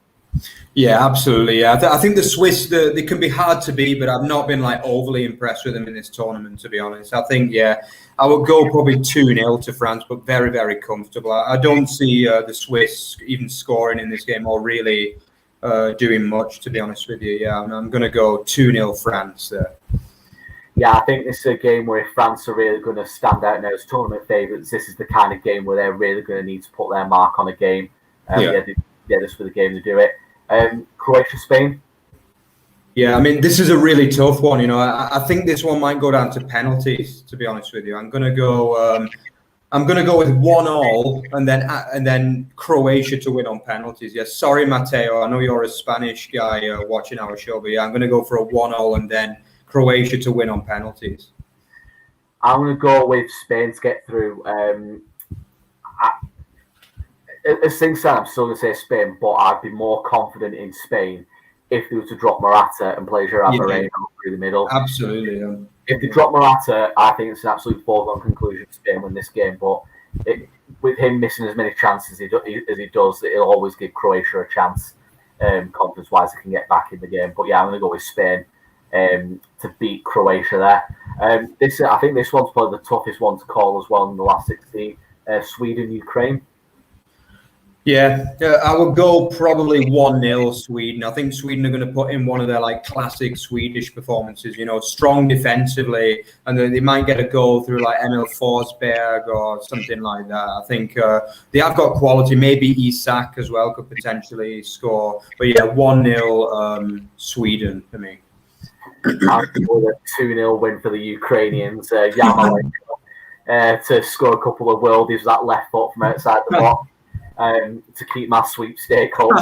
Yeah, absolutely. Yeah, I think the Swiss, they can be hard to beat, but I've not been like overly impressed with them in this tournament, to be honest. I think, yeah, I would go probably 2-0 to France, but very, very comfortable. I don't see the Swiss even scoring in this game or really doing much, to be honest with you. Yeah, I'm going to go 2-0 France there. Yeah, I think this is a game where if France are really going to stand out now as tournament favourites, this is the kind of game where they're really going to need to put their mark on a game. This was the game to do it. Croatia, Spain. Yeah, I mean, this is a really tough one. You know, I think this one might go down to penalties. To be honest with you, I'm gonna go with 1-1 and then Croatia to win on penalties. Yeah, sorry, Mateo. I know you're a Spanish guy watching our show, but yeah, I'm gonna go for a 1-0 and then Croatia to win on penalties. I'm gonna go with Spain to get through. As things stand, I'm still going to say Spain, but I'd be more confident in Spain if they were to drop Morata and play Gerard Moreno through the middle. Absolutely. Yeah. If they drop Morata, I think it's an absolute foregone conclusion Spain win this game. But with him missing as many chances as he does, it'll always give Croatia a chance, confidence-wise, they can get back in the game. But yeah, I'm going to go with Spain to beat Croatia there. I think this one's probably the toughest one to call as well in the last 16. Sweden, Ukraine. Yeah, I would go probably 1-0 Sweden. I think Sweden are going to put in one of their like classic Swedish performances, you know, strong defensively, and then they might get a goal through like Emil Forsberg or something like that. I think they have got quality. Maybe Isak as well could potentially score. But yeah, 1-0 Sweden for me. I'll go with a 2-0 win for the Ukrainians. Yarmolenko to score a couple of worldies with that left foot from outside the box. To keep my sweepstake hold.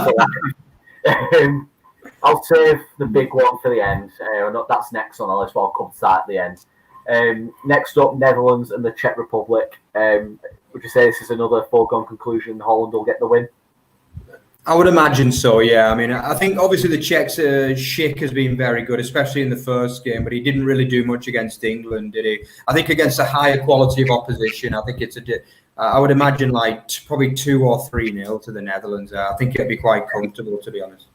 I'll save the big one for the end. That's next on the list, but I'll come to that at the end. Next up, Netherlands and the Czech Republic. Would you say this is another foregone conclusion? Holland will get the win? I would imagine so, yeah. I mean, I think obviously the Czechs, Schick has been very good, especially in the first game, but he didn't really do much against England, did he? I think against a higher quality of opposition, I think I would imagine like probably 2 or 3-0 to the Netherlands. I think it'd be quite comfortable, to be honest.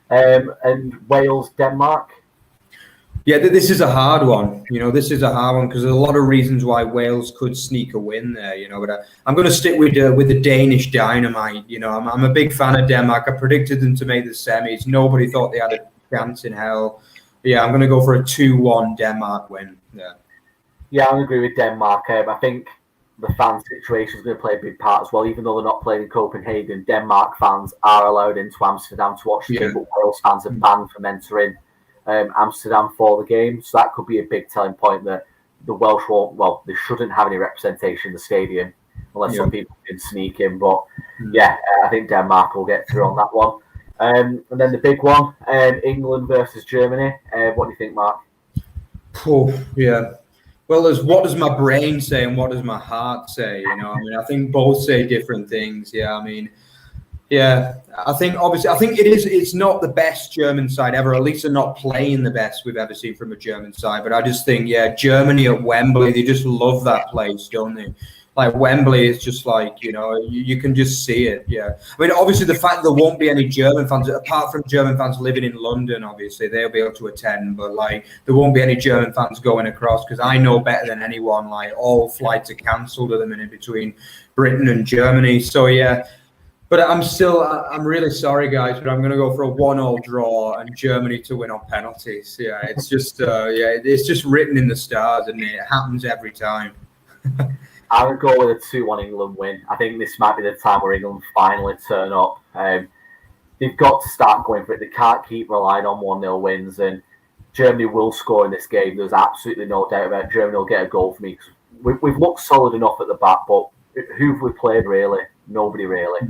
And Wales, Denmark? Yeah, this is a hard one. You know, this is a hard one because there's a lot of reasons why Wales could sneak a win there. You know, but I'm going to stick with the Danish dynamite. You know, I'm a big fan of Denmark. I predicted them to make the semis. Nobody thought they had a chance in hell. But yeah, I'm going to go for a 2-1 Denmark win. Yeah, I agree with Denmark. I think the fan situation is going to play a big part as well. Even though they're not playing in Copenhagen, Denmark fans are allowed into Amsterdam to watch the game, but Wales fans are banned from entering Amsterdam for the game. So that could be a big telling point that the Welsh they shouldn't have any representation in the stadium unless some people can sneak in. But I think Denmark will get through on that one. And then the big one, England versus Germany. What do you think, Mark? Yeah. Well, there's what does my brain say and what does my heart say? You know, I mean, I think both say different things. Yeah, I mean, yeah, I think it's not the best German side ever. At least they're not playing the best we've ever seen from a German side. But I just think, Germany at Wembley, they just love that place, don't they? Like Wembley is just like, you know, you can just see it. Yeah. I mean, obviously the fact there won't be any German fans, apart from German fans living in London, obviously they'll be able to attend, but like there won't be any German fans going across because I know better than anyone, like all flights are cancelled at the minute between Britain and Germany. So yeah, but I'm really sorry guys, but I'm going to go for a 1-1 draw and Germany to win on penalties. Yeah. It's just, it's just written in the stars and it happens every time. I would go with a 2-1 England win. I think this might be the time where England finally turn up. They've got to start going for it. They can't keep relying on 1-0 wins, and Germany will score in this game. There's absolutely no doubt about it. Germany will get a goal for me. We've looked solid enough at the back, but who have we played really? Nobody really.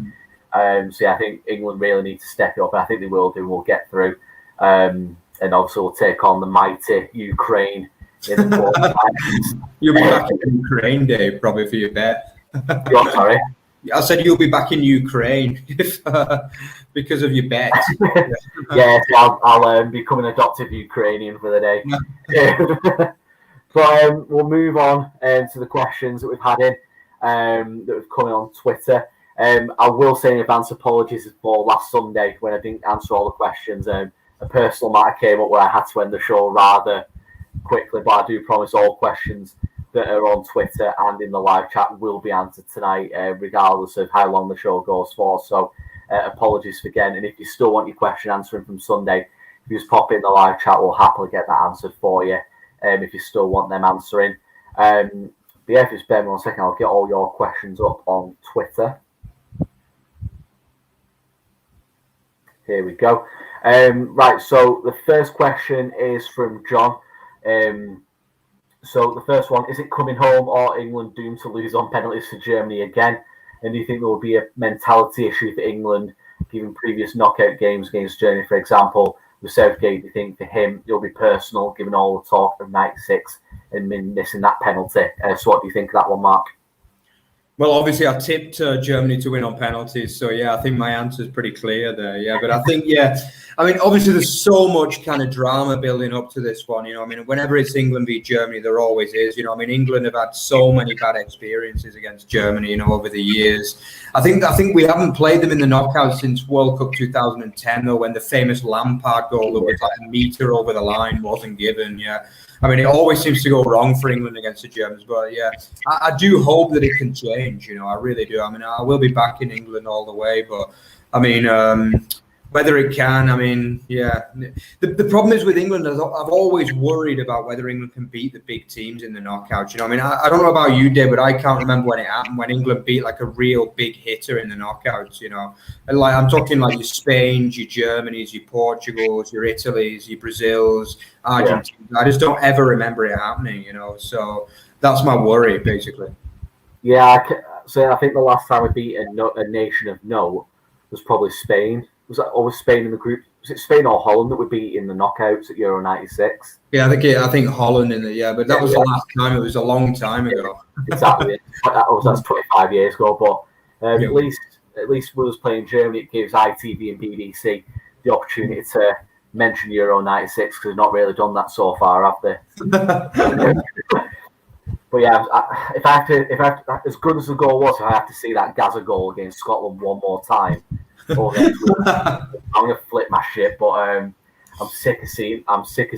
I think England really need to step it up, and I think they will do. We'll get through. And obviously we'll take on the mighty Ukraine. In the You'll be back in Ukraine, Dave, probably for your bet. Sorry. I said you'll be back in Ukraine if, because of your bet. Yeah, so I'll become an adopted Ukrainian for the day. But we'll move on to the questions that we've had in that have come in on Twitter. I will say in advance apologies for last Sunday when I didn't answer all the questions. A personal matter came up where I had to end the show rather quickly, but I do promise all questions that are on Twitter and in the live chat will be answered tonight, regardless of how long the show goes for. So apologies for again. And if you still want your question answering from Sunday, if you just pop it in the live chat, we'll happily get that answered for you. If you still want them answering. But yeah, if you spare me 1 second, I'll get all your questions up on Twitter. Here we go. Right, so the first question is from John. So the first one, is it coming home or England doomed to lose on penalties to Germany again? And do you think there will be a mentality issue for England, given previous knockout games against Germany, for example? With Southgate, do you think for him it'll be personal, given all the talk of 96 and missing that penalty? So what do you think of that one, Mark? Well, obviously, I tipped Germany to win on penalties. So, yeah, I think my answer is pretty clear there. Yeah, but I think, I mean, obviously, there's so much kind of drama building up to this one. I mean, whenever it's England v Germany, there always is. I mean, England have had so many bad experiences against Germany, over the years. I think we haven't played them in the knockouts since World Cup 2010, though, when the famous Lampard goal that was like a metre over the line wasn't given. Yeah. I mean, it always seems to go wrong for England against the Germans, but yeah, I do hope that it can change. I really do. I mean, I will be back in England all the way, but I mean, whether it can, I mean, yeah. The problem is with England, I've always worried about whether England can beat the big teams in the knockouts. I mean, I don't know about you, Dave, but I can't remember when it happened, when England beat like a real big hitter in the knockouts, And like, I'm talking like your Spains, your Germanys, your Portugals, your Italys, your Brazils, Argentina. Yeah. I just don't ever remember it happening, So that's my worry, basically. Yeah, so I think the last time we beat a nation of note was probably Spain. Was that always Spain in the group? Was it Spain or Holland that would be in the knockouts at Euro 96? Yeah, I think Holland in it, but that was the last time. It was a long time ago. Exactly. That's 25 years ago. But at least with us playing Germany, it gives ITV and BBC the opportunity to mention Euro 96 because they've not really done that so far, have they? But yeah, if I have to, as good as the goal was, if I have to see that Gaza goal against Scotland one more time, I'm gonna flip my shit. But I'm sick of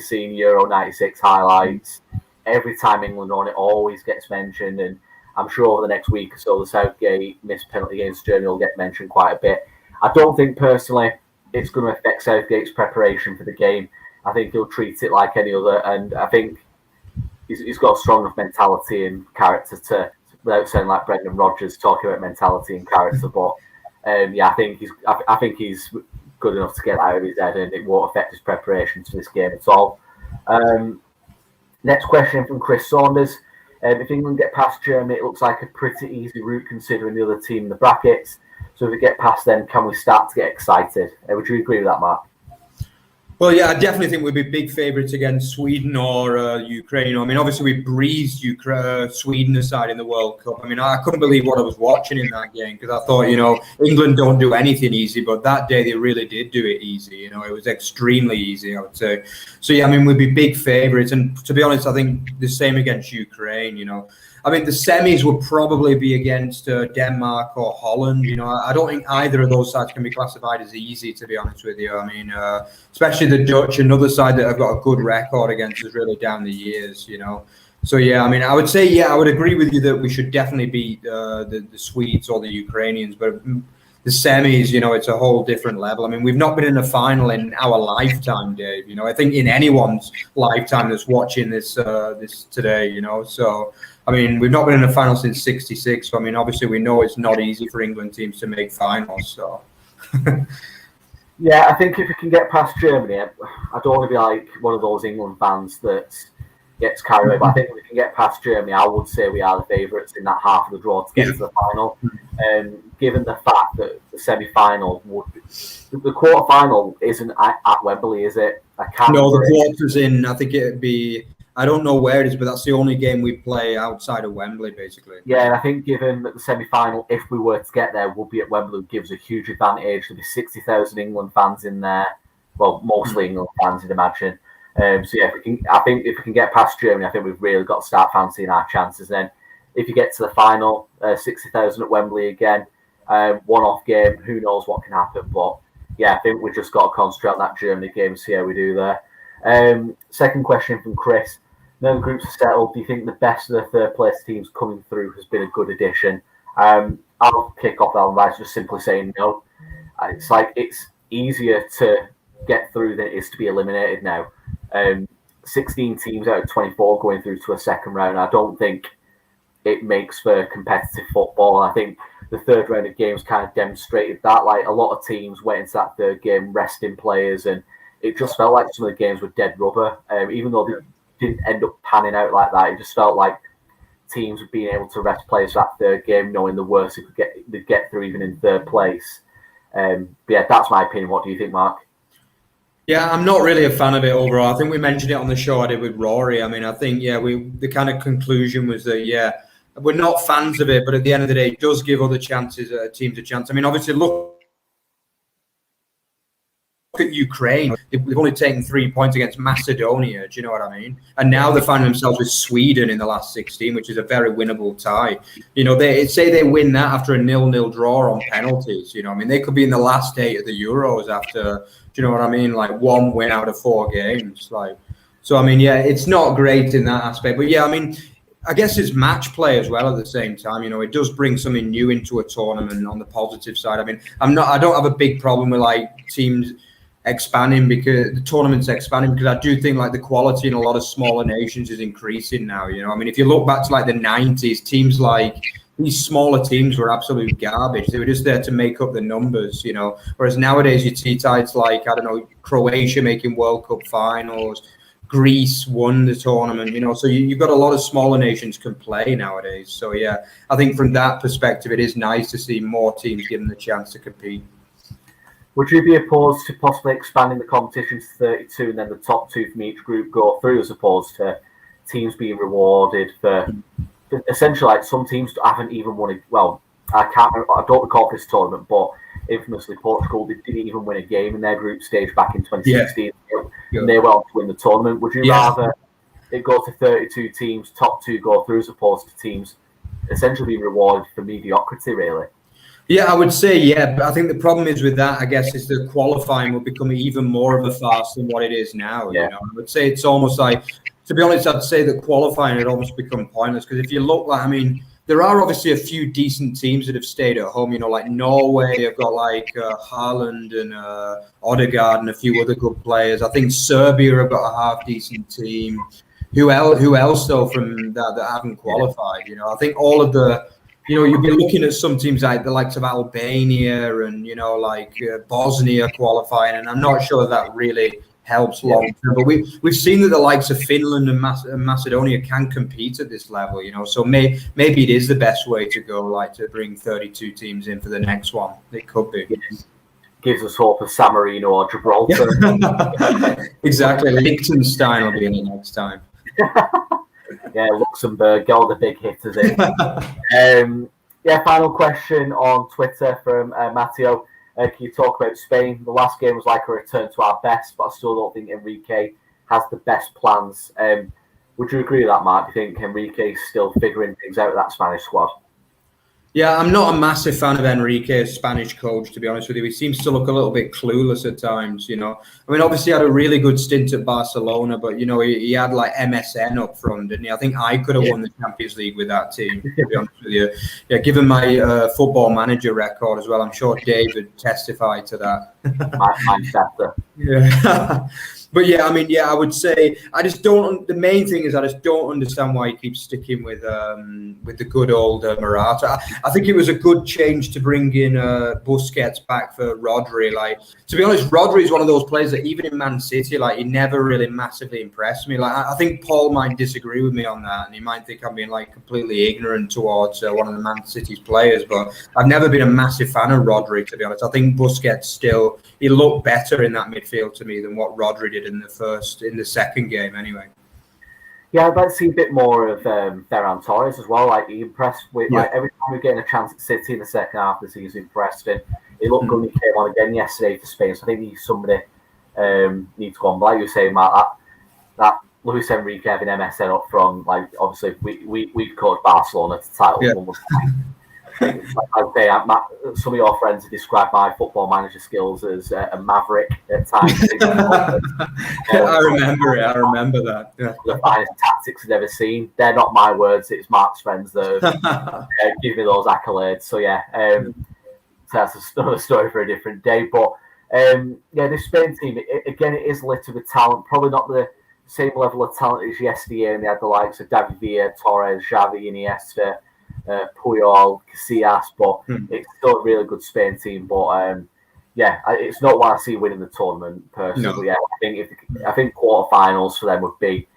seeing Euro 96 highlights. Every time England are on, it always gets mentioned, and I'm sure over the next week or so, the Southgate missed penalty against Germany will get mentioned quite a bit. I don't think personally it's going to affect Southgate's preparation for the game. I think he'll treat it like any other, and I think he's got a strong enough mentality and character to, without sounding like Brendan Rodgers talking about mentality and character, but I think he's good enough to get out of his head, and it won't affect his preparations for this game at all. Next question from Chris Saunders. If England get past Germany, it looks like a pretty easy route considering the other team in the brackets. So if we get past them, can we start to get excited? Would you agree with that, Mark? Well, yeah, I definitely think we'd be big favourites against Sweden or Ukraine. I mean, obviously we breezed Sweden aside in the World Cup. I mean, I couldn't believe what I was watching in that game because I thought, England don't do anything easy, but that day they really did do it easy. It was extremely easy, I would say. So, yeah, I mean, we'd be big favourites. And to be honest, I think the same against Ukraine, I mean, the semis will probably be against Denmark or Holland. I don't think either of those sides can be classified as easy, to be honest with you. I mean, especially the Dutch, another side that have got a good record against us really down the years, So, yeah, I mean, I would say, I would agree with you that we should definitely beat the Swedes or the Ukrainians. But the semis, it's a whole different level. I mean, we've not been in a final in our lifetime, Dave. I think in anyone's lifetime that's watching this today, So, I mean, we've not been in a final since '66. So, I mean, obviously, we know it's not easy for England teams to make finals. So, yeah, I think if we can get past Germany, I don't want to be like one of those England fans that gets carried away. But I think if we can get past Germany, I would say we are the favourites in that half of the draw to get to the final. Given the fact that the semi-final would be, the quarter-final isn't at Wembley, is it? No, the quarters in. I think it'd be. I don't know where it is, but that's the only game we play outside of Wembley, basically. Yeah, and I think given that the semi-final, if we were to get there, will be at Wembley, gives a huge advantage. There'll be 60,000 England fans in there. Well, mostly England fans, I'd imagine. So yeah, I think if we can get past Germany, I think we've really got to start fancying our chances. Then, if you get to the final, 60,000 at Wembley again, one-off game, who knows what can happen? But yeah, I think we've just got to concentrate on that Germany game and see how we do there. Second question from Chris. Now the groups are settled, do you think the best of the third place teams coming through has been a good addition? I'll kick off that by just simply saying no. It's like it's easier to get through than it is to be eliminated now. 16 teams out of 24 going through to a second round. I don't think it makes for competitive football. I think the third round of games kind of demonstrated that. Like a lot of teams went into that third game resting players, and it just felt like some of the games were dead rubber. Even though they didn't end up panning out like that, it just felt like teams were being able to rest players for that third game, knowing the worst they'd get through even in third place. But yeah, that's my opinion. What do you think, Mark? Yeah, I'm not really a fan of it overall. I think we mentioned it on the show I did with Rory. I mean, I think, the kind of conclusion was that, we're not fans of it, but at the end of the day, it does give other teams a chance. I mean, obviously, look at Ukraine. They've only taken 3 points against Macedonia. Do you know what I mean? And now they find themselves with Sweden in the last 16, which is a very winnable tie. You know, they say they win that after a 0-0 draw on penalties. You know, I mean, they could be in the last 8 of the Euros after. Do you know what I mean? Like 1 win out of 4 games. So I mean, it's not great in that aspect. But I mean, I guess it's match play as well at the same time. You know, it does bring something new into a tournament on the positive side. I mean, I don't have a big problem with like teams expanding because the tournament's expanding, because I do think like the quality in a lot of smaller nations is increasing now. You know, I mean, if you look back to like the 90s, teams like these smaller teams were absolute garbage. They were just there to make up the numbers, you know. Whereas nowadays you see sides like, I don't know, Croatia making World Cup finals, Greece won the tournament, you know. So you've got a lot of smaller nations can play nowadays. So I think from that perspective, it is nice to see more teams given the chance to compete. Would you be opposed to possibly expanding the competition to 32 and then the top 2 from each group go through, as opposed to teams being rewarded for essentially, like some teams haven't even won it? Well, I don't recall this tournament, but infamously Portugal, they didn't even win a game in their group stage back in 2016. And they went on to win the tournament. Would you rather it go to 32 teams, top 2 go through, as opposed to teams essentially being rewarded for mediocrity, really? Yeah, I would say, but I think the problem is with that, I guess, is the qualifying will become even more of a farce than what it is now. You know, I would say it's almost like, to be honest, I'd say that qualifying had almost become pointless, because if you look like, I mean, there are obviously a few decent teams that have stayed at home. You know, like Norway have got like Haaland and Odegaard and a few other good players. I think Serbia have got a half decent team. Who else though from that haven't qualified? You know, I think all of the, you know, you'd be looking at some teams like the likes of Albania and, you know, like Bosnia qualifying, and I'm not sure that really helps long term. But we've seen that the likes of Finland and Macedonia can compete at this level, you know. So maybe it is the best way to go, like to bring 32 teams in for the next one. It could be. Yes. Gives us hope of San Marino or Gibraltar. Exactly. Liechtenstein will be in the next time. Luxembourg, get all the big hitters in. Final question on Twitter from Matteo. Can you talk about Spain? The last game was like a return to our best, but I still don't think Enrique has the best plans. Would you agree with that, Mark? Do you think Enrique is still figuring things out with that Spanish squad? Yeah, I'm not a massive fan of Enrique as Spanish coach, to be honest with you. He seems to look a little bit clueless at times, you know. I mean, obviously he had a really good stint at Barcelona, but, you know, he had like MSN up front, didn't he? I think I could have won the Champions League with that team, to be honest with you. Yeah, given my football manager record as well, I'm sure Dave would testify to that. Mine's better. Yeah. But I would say I just don't. The main thing is I just don't understand why he keeps sticking with the good old Morata. I think it was a good change to bring in Busquets back for Rodri. Like, to be honest, Rodri is one of those players that even in Man City, like, he never really massively impressed me. Like, I think Paul might disagree with me on that, and he might think I'm being like completely ignorant towards one of the Man City's players. But I've never been a massive fan of Rodri, to be honest. I think Busquets still, he looked better in that midfield to me than what Rodri did in the second game anyway. Yeah, I'd like to see a bit more of Ferran Torres as well. Like, he impressed with like every time we're getting a chance at City in the second half of the season, impressed, and he looked good when he came on again yesterday for Spain. So I think he's somebody needs to go on. But like you were saying, Matt, that Luis Enrique having MSN up front, like obviously we've coached Barcelona to title. Like I say, some of your friends have described my football manager skills as a maverick at times. I remember that. Yeah. The finest tactics I've ever seen. They're not my words. It's Mark's friends that give me those accolades. So yeah, so that's another story for a different day. But this Spain team, again, it is littered with talent. Probably not the same level of talent as yesterday. And they had the likes of David Villa, Torres, Xavi, Iniesta, Puyol, Casillas, but it's still a really good Spain team. But it's not what I see winning the tournament personally. No. Yeah, I think quarterfinals for them would be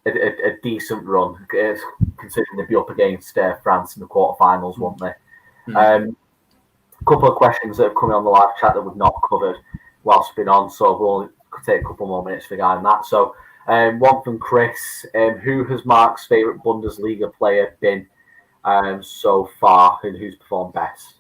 a decent run, considering they'd be up against France in the quarterfinals, won't they? A couple of questions that have come in on the live chat that we've not covered whilst we've been on, so we'll take a couple more minutes regarding that. So one from Chris: who has Mark's favourite Bundesliga player been so far, and who's performed best?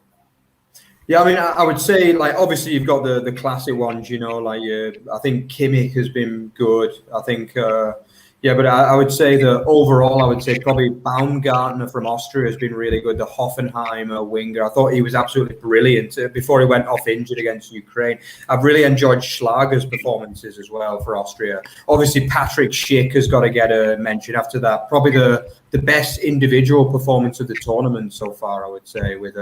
Yeah, I mean, I would say, like, obviously you've got the classic ones, like I think Kimmich has been good. I think, but I would say that overall, I would say probably Baumgartner from Austria has been really good. The Hoffenheimer winger, I thought he was absolutely brilliant before he went off injured against Ukraine. I've really enjoyed Schlager's performances as well for Austria. Obviously, Patrick Schick has got to get a mention after that. Probably the best individual performance of the tournament so far, I would say, with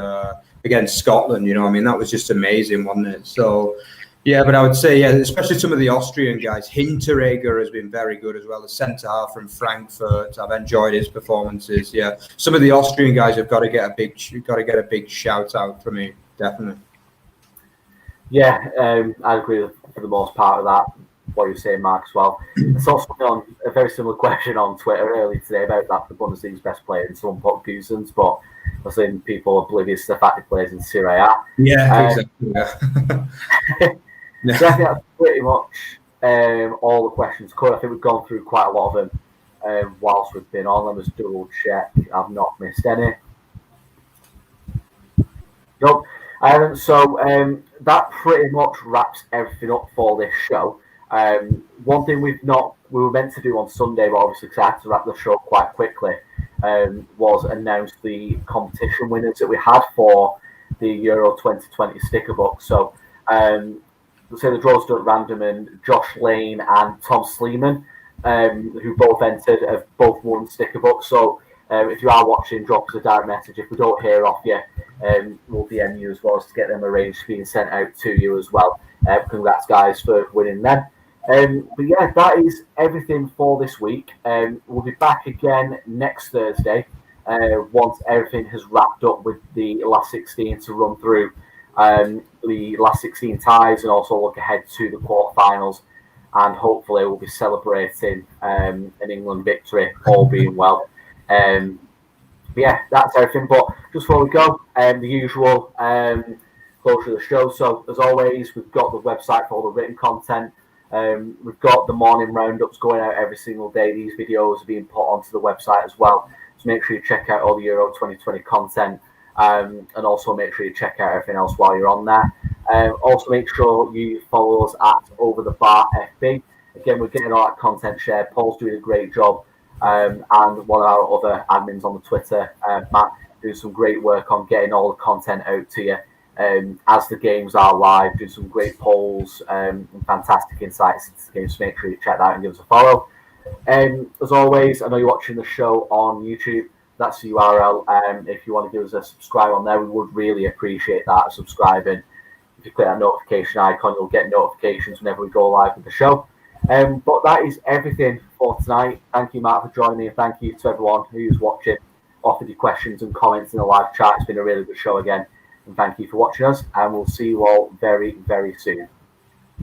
against Scotland. I mean, that was just amazing, wasn't it? So, yeah, but I would say, especially some of the Austrian guys. Hinteregger has been very good as well. The centre half from Frankfurt, I've enjoyed his performances. Yeah, some of the Austrian guys have got to get a big shout out for me, definitely. Yeah, I agree for the most part of that. What you're saying, Mark, as well. I saw something on a very similar question on Twitter earlier today about that the Bundesliga's best player, and someone put Guzans, but I think people oblivious to the fact he plays in Serie A. Yeah, exactly. Yeah. So I think that's pretty much all the questions covered. I think we've gone through quite a lot of them whilst we've been on. Let us double check. I've not missed any. Nope. So that pretty much wraps everything up for this show. One thing we were meant to do on Sunday, but obviously because I had to wrap the show quite quickly, was announce the competition winners that we had for the Euro 2020 sticker book. So we'll say the draw's done at random, and Josh Lane and Tom Sleeman, who both entered, have both won sticker books. So if you are watching, drop us a direct message. If we don't hear off you, we'll DM you as well to get them arranged, being sent out to you as well. Congrats, guys, for winning them. But yeah, that is everything for this week. We'll be back again next Thursday once everything has wrapped up with the last 16 to run through the last 16 ties and also look ahead to the quarterfinals. And hopefully we'll be celebrating an England victory, all being well. But yeah, that's everything. But just before we go, the usual closure of the show. So as always, we've got the website for all the written content. We've got the morning roundups going out every single day. These videos are being put onto the website as well. So make sure you check out all the Euro 2020 content, and also make sure you check out everything else while you're on there. Also make sure you follow us at Over the Bar FB. Again, we're getting all that content shared. Paul's doing a great job, and one of our other admins on the Twitter, Matt, doing some great work on getting all the content out to you. As the games are live, do some great polls and fantastic insights into the games. So make sure you check that out and give us a follow. As always, I know you're watching the show on YouTube. That's the URL. If you want to give us a subscribe on there, we would really appreciate that, subscribing. If you click that notification icon, you'll get notifications whenever we go live with the show. But that is everything for tonight. Thank you, Matt, for joining me, and thank you to everyone who's watching, offered your questions and comments in the live chat. It's been a really good show again. And thank you for watching us, and we'll see you all very, very soon.